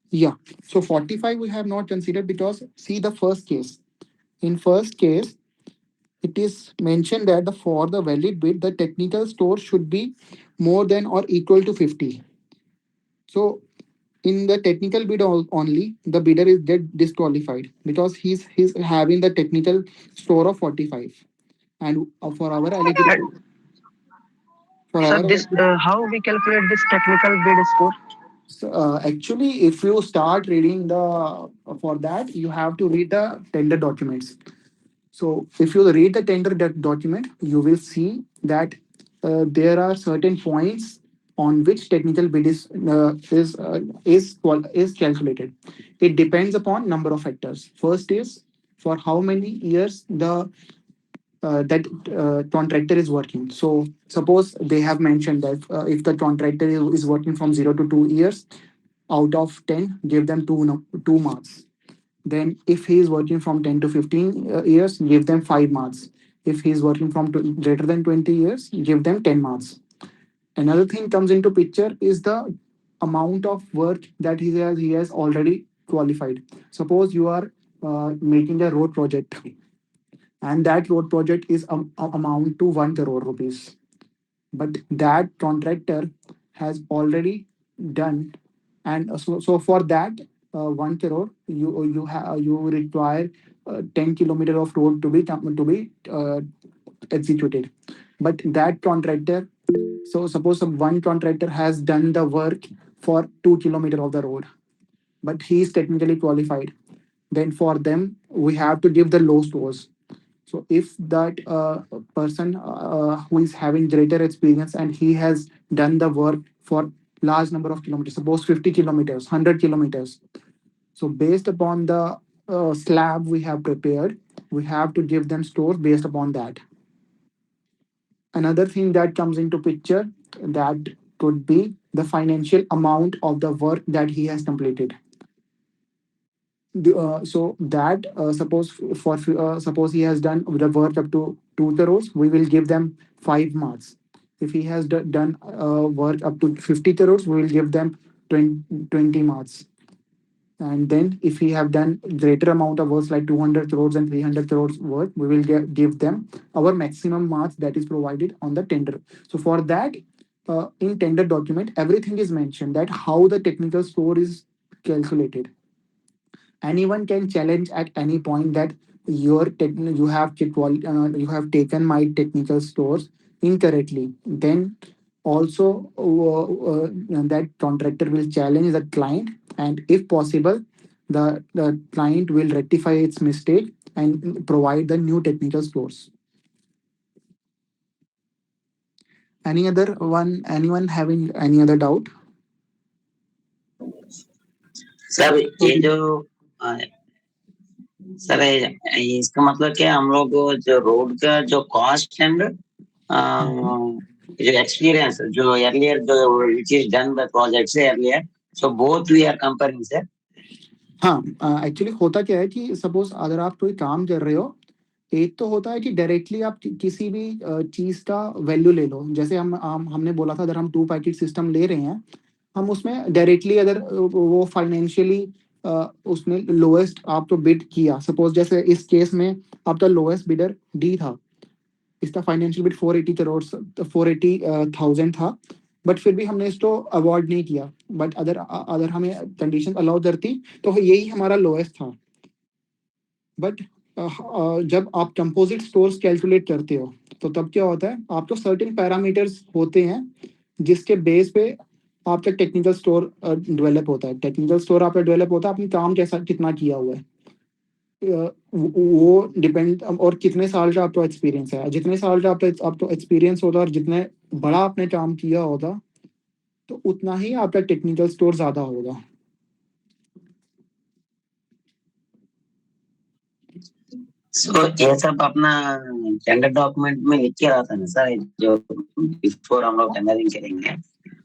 Yeah. So 45 we have not considered because see the first case. In first case, it is mentioned that for the valid bid, the technical score should be more than or equal to 50. So in the technical bid only, the bidder is get disqualified because he's having the technical score of 45. And for our eligibility, And for sir, our this how we calculate this technical bid score? so, actually, if you start reading the for that, you have to read the tender documents. So if you read the tender document, you will see that there are certain points on which technical bid is calculated. It depends upon number of factors. First is for how many years that contractor is working. So suppose they have mentioned that if the contractor is working from 0 to 2 years, out of 10, give them two marks. Then, if he is working from 10 to 15 years, give them 5 marks. If he is working from greater than 20 years, give them 10 marks. Another thing comes into picture is the amount of work that he has already qualified. Suppose you are making a road project, and that road project is amount to 1 crore rupees, but that contractor has already done, and so for that 1 crore you require 10 kilometer of road to be executed. But that contractor, so suppose one contractor has done the work for 2 kilometer of the road, but he is technically qualified. Then for them we have to give the low scores. So if that person who is having greater experience and he has done the work for large number of kilometers, suppose 50 kilometers, 100 kilometers. So based upon the slab we have prepared, we have to give them scores based upon that. Another thing that comes into picture, that could be the financial amount of the work that he has completed. So that suppose he has done the work up to 2 crores, we will give them 5 marks. If he has done work up to 50 crores, we will give them 20 marks. And then if he have done greater amount of works like 200 crores and 300 crores work, we will give them our maximum marks that is provided on the tender. So for that, in tender document, everything is mentioned that how the technical score is calculated. Anyone can challenge at any point that you have taken my technical scores incorrectly. Then also that contractor will challenge the client, and if possible, the client will rectify its mistake and provide the new technical scores. Anyone having any other doubt? Sir ये Okay. जो अ, sir इसका मतलब क्या हम लोग जो road का जो कॉस्ट एंड जो एक्सपीरियंस जो earlier जो which is done by projects earlier, so both we are comparing sir. हाँ, एक्चुअली होता क्या है कि सपोज अगर आप कोई काम कर रहे हो, एक तो होता है कि डायरेक्टली आप किसी भी चीज का वैल्यू ले लो। जैसे हमने बोला था, अगर हम 2 पैकेट सिस्टम ले रहे हैं, हम उसमें डायरेक्टली अगर वो फाइनेंशियली उसने लोएस्ट आपको बिड किया, सपोज जैसे इस केस में आपका लोएस्ट बिडर डी था, इसका फाइनेंशियल बिड 480 करोड़ 480,000 था, बट फिर भी हमने इसको अवॉर्ड नहीं किया। बट अगर अगर हमें कंडीशन अलाउ करती तो यही हमारा लोएस्ट था। बट जब आप कंपोजिट स्कोर्स कैलकुलेट करते हो, तो तब क्या होता है, आपको सर्टेन पैरामीटर्स होते हैं जिसके बेस पे आपका टेक्निकल स्कोर डेवलप होता है। टेक्निकल स्कोर आपका डेवलप होता है आपने काम कैसा कितना किया हुआ है। वो डिपेंड, और कितने साल का आपका एक्सपीरियंस है। जितने साल का आपको एक्सपीरियंस होगा और जितने बड़ा आपने काम किया होगा, तो उतना ही आपका टेक्निकल स्कोर ज्यादा होगा। So ये सब अपना टेंडर डॉक्यूमेंट में लिख के रहा था ना सर, जो बिफोर हम लोग टेंडरिंग करेंगे।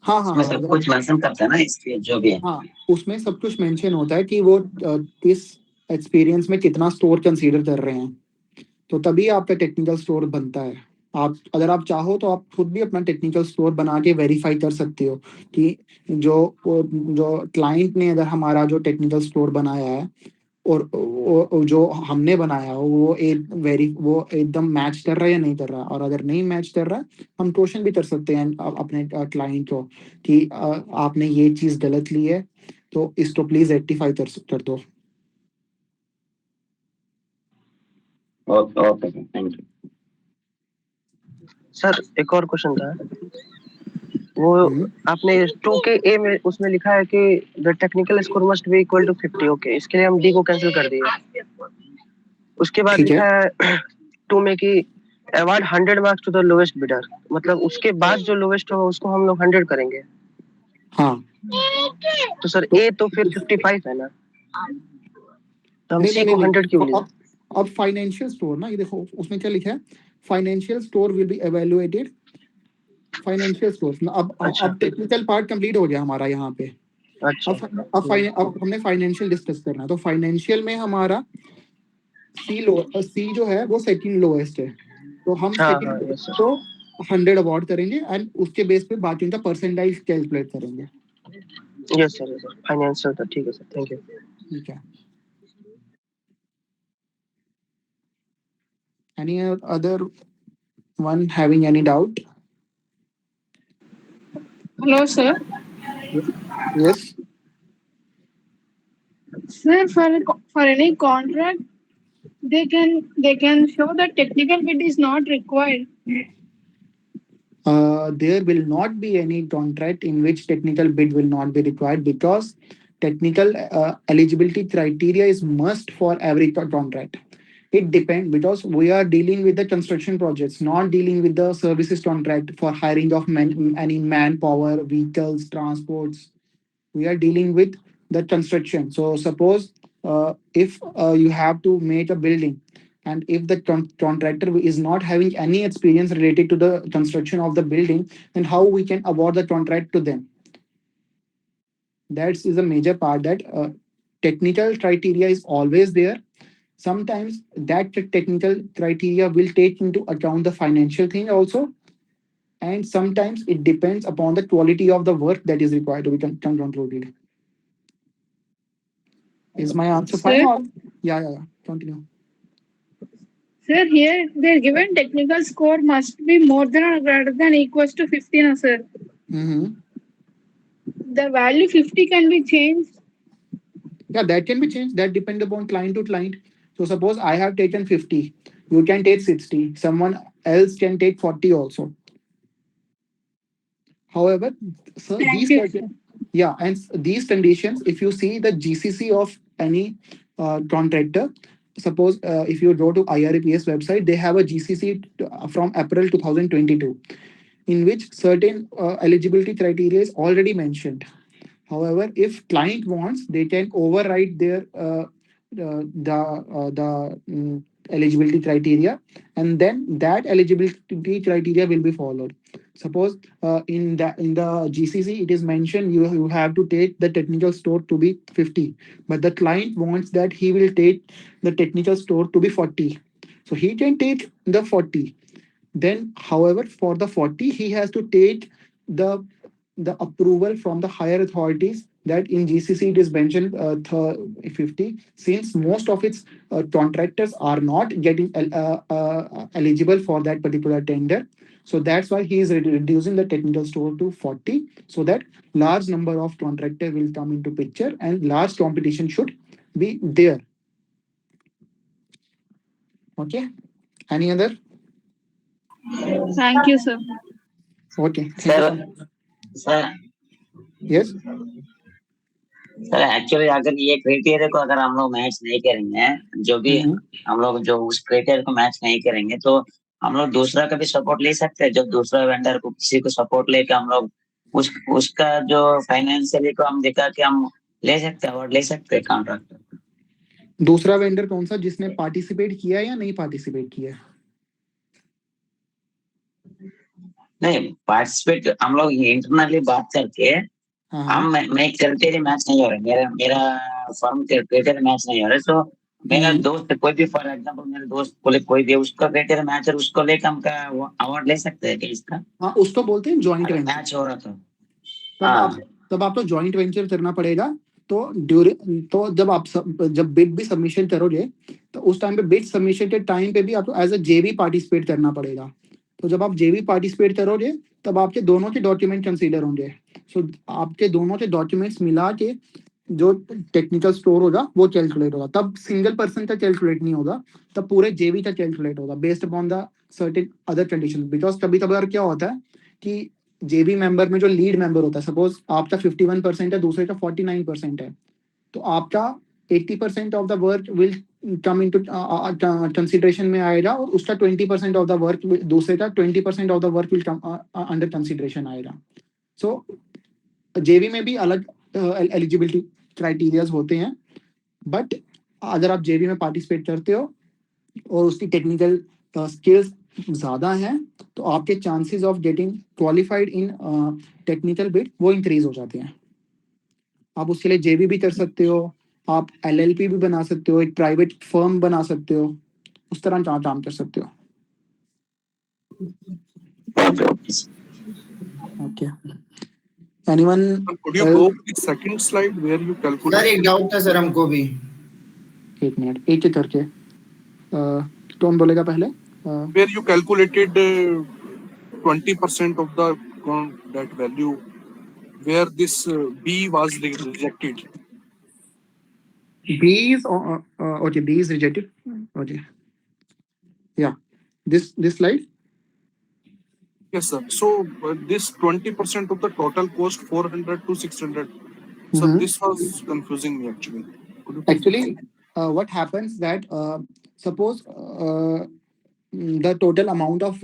हाँ हाँ उसमें हाँ सब कुछ मेंशन करते हैं ना इसके जो भी है। हाँ, उसमें सब कुछ मेंशन होता है कि वो किस एक्सपीरियंस में कितना स्टोर कंसीडर कर रहे हैं, तो तभी आपका टेक्निकल स्टोर बनता है। आप अगर आप चाहो तो आप खुद भी अपना टेक्निकल स्टोर बना के वेरीफाई कर सकते हो कि जो क्लाइंट ने अगर हमारा जो टेक्निकल स्टोर बनाया है और जो हमने बनाया हो वो एकदम मैच कर रहा है या नहीं कर रहा, और अगर नहीं मैच कर रहा हम क्वेश्चन भी कर सकते हैं अपने क्लाइंट को कि आपने ये चीज़ गलत ली है, तो इसको प्लीज रेक्टिफाई कर दो। Okay okay thank you. Sir एक और क्वेश्चन था, वो हम्म, आपने 2 के ए में उसमें लिखा है कि the technical score must be equal to 50। Okay, इसके लिए हम डी को कैंसिल कर दिए। उसके बाद ठीक है। लिखा है 2 में कि award 100 marks to the lowest bidder, मतलब उसके बाद जो लोवेस्ट होगा उसको हम लोग 100 करेंगे। हाँ, तो सर तो ए तो फिर 55 है ना, तो हम नहीं सी नहीं नहीं को 100 क्यों नहीं, लिए? अब फाइनेंशियल स्टोर ना, ये देखो उसमें क्या लिखा है, financial store will be evaluated. Financial store अच्छा अब टेक्निकल पार्ट कंप्लीट हो गया हमारा यहाँ पे। अच्छा। अब हमने फाइनेंशियल डिस्कस करना है, तो फाइनेंशियल में हमारा सी जो है वो सेकंड लोएस्ट है, तो हम हाँ हाँ सेकंड यस सर। को 100 अवार्ड करेंगे एंड उसके बेस पे बाकी का परसेंटाइज कैलकुलेट करेंगे। यस सर फाइनेंशियल था, ठीक है सर, थैंक यू। ठीक है। Any other one having any doubt? Hello, sir. Yes. Sir, for any contract, they can show that technical bid is not required. There will not be any contract in which technical bid will not be required, because technical eligibility criteria is must for every contract. It depends, because we are dealing with the construction projects, not dealing with the services contract for hiring of any manpower, vehicles, transports. We are dealing with the construction. So suppose if you have to make a building, and if the contractor is not having any experience related to the construction of the building, then how we can award the contract to them? That is a major part, that technical criteria is always there. Sometimes that technical criteria will take into account the financial thing also, and sometimes it depends upon the quality of the work that is required to be concluded. Is my answer fine, Sir, or yeah, continue. sir, here the given technical score must be more than or greater than equals to 50, no, sir. Mm-hmm. The value 50 can be changed. Yeah, that can be changed. That depends upon client to client. So suppose I have taken 50, you can take 60. Someone else can take 40 also. However, so Thank these you, sir. yeah, and these conditions, if you see the GCC of any contractor, suppose if you go to IRPS website, they have a GCC from April 2022, in which certain eligibility criteria is already mentioned. However, if client wants, they can override their eligibility criteria, and then that eligibility criteria will be followed. Suppose in the GCC it is mentioned you have to take the technical store to be 50, but the client wants that he will take the technical store to be 40, so he can take the 40. Then, however, for the 40, he has to take the approval from the higher authorities, that in GCC it is mentioned 50, since most of its contractors are not getting eligible for that particular tender. So that's why he is reducing the technical store to 40, so that large number of contractors will come into picture and large competition should be there. Okay. Any other? Thank you, sir. Okay. Thank you so sir much. Sir Yes. Sir actually अगर ये criteria को अगर हम लोग match नहीं करेंगे, जो भी Mm-hmm. हम लोग जो उस क्राइटेरिया को मैच नहीं करेंगे, तो हम लोग दूसरा का भी सपोर्ट ले सकते हैं। जब दूसरा वेंडर को किसी को सपोर्ट लेके हम लोग उसका जो फाइनेंशियली को हम दिखा के हम ले सकते हैं और ले सकते हैं कॉन्ट्रैक्ट। दूसरा वेंडर कौन सा, जिसने पार्टिसिपेट किया या नहीं पार्टिसिपेट किया? नहीं पार्टिसिपेट हम लोग इंटरनली बात करके हम मैं क्राइटेरिया मैच नहीं हो रहा मेरा मेरा फर्म क्राइटेरिया मैच नहीं हो रहा तो मेरा दोस्त कोई भी फॉर एग्जांपल मेरे दोस्त को कोई भी उसका क्राइटेरिया मैच है उसको लेकर हम का अवार्ड ले सकते हैं क्या इसका? हाँ, उसको बोलते हैं ज्वाइंट वेंचर। मैच हो रहा था तब आपको ज्वाइंट वेंचर करना पड़ेगा। तो जब बिड भी सबमिशन करोगे तो उस टाइम पे बिड सबमिशन के टाइम पे भी आपको एज अ जेवी पार्टिसिपेट करना पड़ेगा। तो जब आप जेवी पार्टिसिपेट करोगे तब आपके दोनों के डॉक्यूमेंट कंसीडर होंगे। सो आपके दोनों के डॉक्यूमेंट्स मिला के जो टेक्निकल स्कोर होगा वो कैलकुलेट होगा। तब सिंगल पर्सन का कैलकुलेट नहीं होगा, तब पूरे जेवी का कैलकुलेट होगा based upon the certain other condition. Because कभी कभार क्या होता है कि जेबी मेंबर में जो लीड मेंबर होता है, सपोज आपका 51% है, दूसरे का 49% है, तो आपका 80% of the work will come into consideration में आएगा और उसका 20% ऑफ द वर्क दूसरे का 20% of the work will come under consideration आएगा। सो जेबी में भी अलग एलिजिबिलिटी क्राइटेरियाज होते हैं, बट अगर आप जेबी में पार्टिसिपेट करते हो और उसकी टेक्निकल स्किल्स ज़्यादा हैं तो आपके chances of getting qualified in technical bid वो इंक्रीज हो जाते हैं। आप उसके लिए जेबी भी कर सकते हो, आप एलएलपी भी बना सकते हो, एक प्राइवेट फर्म बना सकते हो, उस तरह काम कर सकते हो। Okay, anyone? Could you go to the second slide where you calculate? Sir एक डाउट था सर हमको भी। एक मिनट, एक ही करके कौन बोलेगा पहले? Where you calculated 20% of the that value, where this B was rejected. B is okay. B is rejected. Okay, yeah. This slide. Yes, sir. So this 20% of the total cost 400 to 600. So this was confusing me actually. Actually, what happens that suppose the total amount of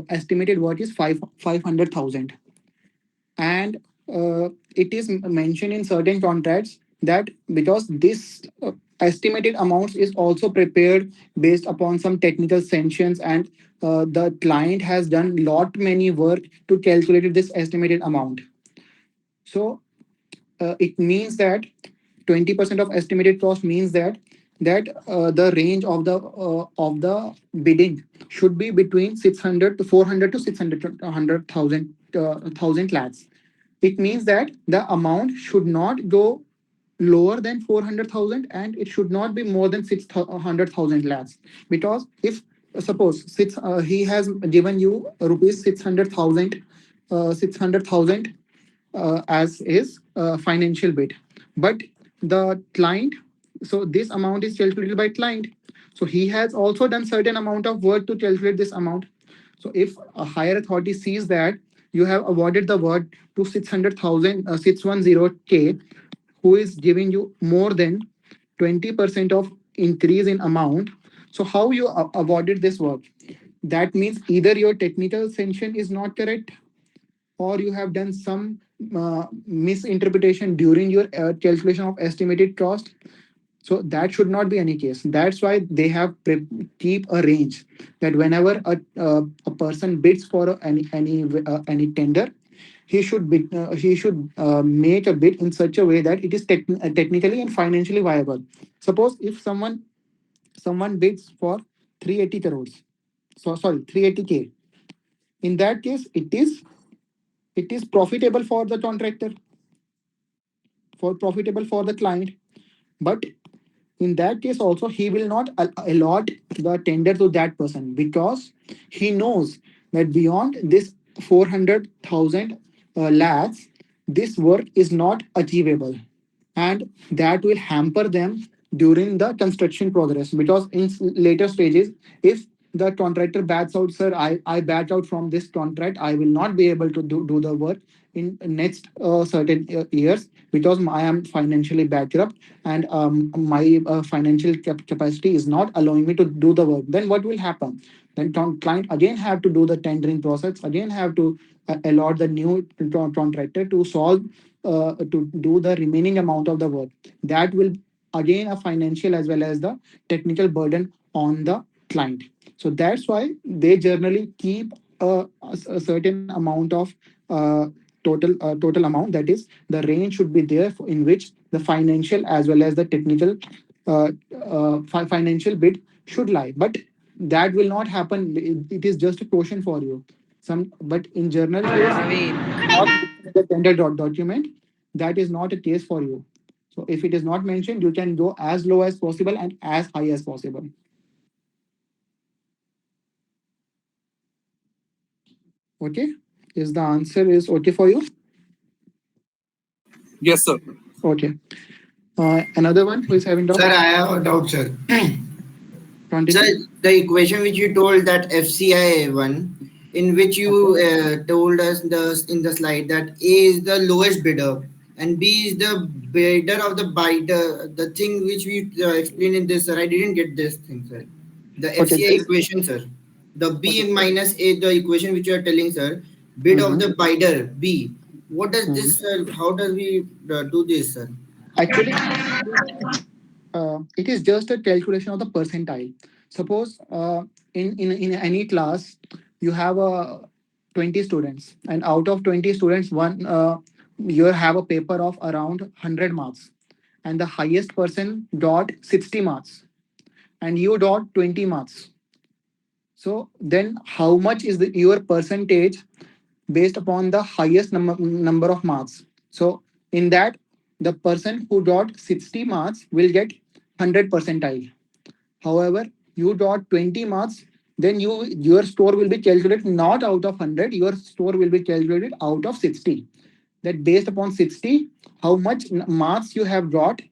estimated work is 500,000, and it is mentioned in certain contracts that because this estimated amounts is also prepared based upon some technical sanctions, and the client has done lot many work to calculate this estimated amount. So it means that 20% of estimated cost means that the range of the bidding should be between 600 to 400 to 600 to 100,000 lakhs. It means that the amount should not go lower than 400,000 and it should not be more than 600,000 lakhs. Because if suppose he has given you rupees 600,000 as his financial bid, but the client, so this amount is calculated by client, so he has also done certain amount of work to calculate this amount. So if a higher authority sees that you have awarded the work to 600,000 610k, who is giving you more than 20% of increase in amount, so how you awarded this work? That means either your technical sanction is not correct, or you have done some misinterpretation during your calculation of estimated cost. So that should not be any case. That's why they have keep a range that whenever a person bids for any tender, he should make a bid in such a way that it is technically and financially viable. Suppose if someone bids for 380 crores, so sorry 380k, in that case it is profitable for the contractor, for profitable for the client, but in that case also he will not allot the tender to that person, because he knows that beyond this 400,000 lakhs this work is not achievable, and that will hamper them during the construction progress. Because in later stages, if the contractor backs out, sir, I back out from this contract, I will not be able to do the work in next certain years because I am financially bankrupt, and my financial capacity is not allowing me to do the work. Then what will happen? Then client again have to do the tendering process, again have to allot the new contractor to solve to do the remaining amount of the work. That will again a financial as well as the technical burden on the client. So that's why they generally keep a certain amount of total amount, that is the range should be there in which the financial as well as the technical financial bit should lie. But that will not happen. It is just a question for you. But in journal case, not the tender document, that is not a case for you. So if it is not mentioned, you can go as low as possible and as high as possible. Okay, is the answer is okay for you? Yes, sir. Okay. Another one who is having doubt? Sir, I have a doubt, sir. Continue. Sir, the equation which you told, that FCI one, in which you told us in the slide that A is the lowest bidder and B is the bidder of the bidder. The thing which we explained in this, sir, I didn't get this thing, sir. The Okay, FCI equation, sir. The B Okay. minus A, the equation which you are telling, sir. Bid of the bidder B. What does this, sir? How does we do this, sir? Actually, it is just a calculation of the percentile. Suppose in any class you have 20 students, and out of 20 students, one you have a paper of around 100 marks, and the highest person got 60 marks, and you got 20 marks. So then, how much is your percentage based upon the highest number of marks? So in that, the person who got 60 marks will get 100 percentile. However, you got 20 marks, then your score will be calculated not out of 100, your score will be calculated out of 60. That based upon 60, how much marks you have got,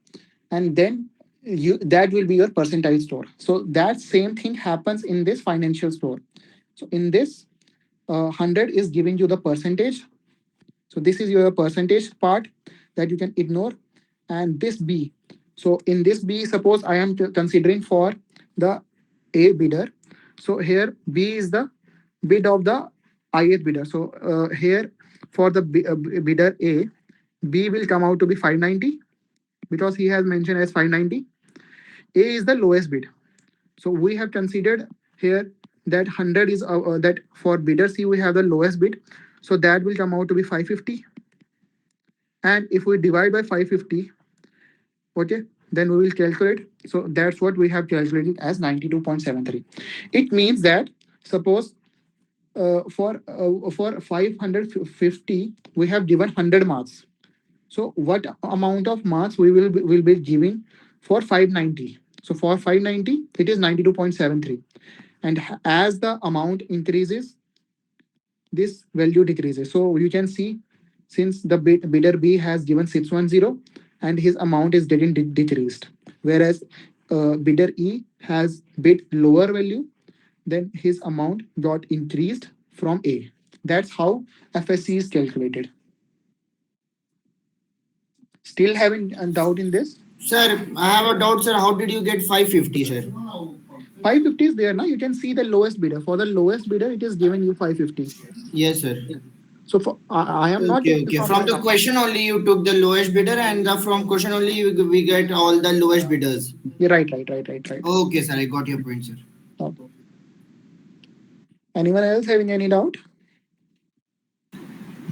and then that will be your percentile score. So that same thing happens in this financial score. So in this, 100 is giving you the percentage. So this is your percentage part that you can ignore. And this B. So in this B, suppose I am considering for the A bidder. So here B is the bid of the ith bidder. So here for the bidder A, B will come out to be 590 because he has mentioned as 590. A is the lowest bid. So we have considered here that 100 is that for bidder C we have the lowest bid. So that will come out to be 550. And if we divide by 550, okay, then we will calculate. So that's what we have calculated as 92.73. It means that suppose for 550 we have given 100 marks. So what amount of marks we will be giving for 590? So for 590 it is 92.73, and as the amount increases, this value decreases. So you can see, since the bidder B has given 610 and his amount is getting decreased, whereas bidder E has bid lower value, then his amount got increased from A. That's how FSC is calculated. Still having a doubt in this? Sir, I have a doubt, sir. How did you get 550, sir? 550 is there now. You can see the lowest bidder. For the lowest bidder, it is given you 550. Yes, sir. So for, I am not. Okay. From the question only, you took the lowest bidder, and from question only, we get all the lowest bidders. Yeah, right. Okay, sir. I got your point, sir. Okay. Anyone else having any doubt?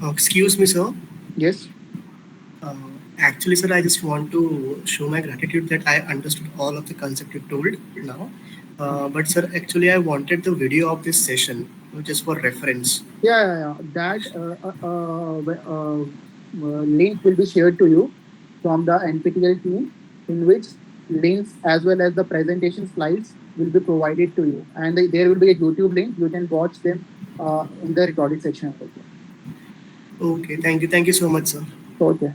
Excuse me, sir. Yes. Actually, sir, I just want to show my gratitude that I understood all of the concept you told now. But sir, actually, I wanted the video of this session, just for reference. Yeah. That link will be shared to you from the NPTEL team, in which links as well as the presentation slides will be provided to you, and there will be a YouTube link. You can watch them in the recorded section. Okay, thank you so much, sir. Okay.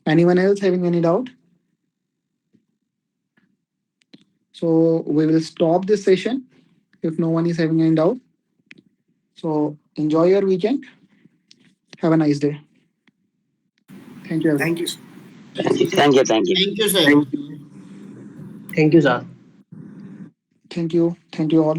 Anyone else having any doubt? So we will stop this session if no one is having any doubt. So enjoy your weekend. Have a nice day. Thank you, everyone. Thank you, sir. Thank you. Thank you, sir. Thank you, sir. Thank you all.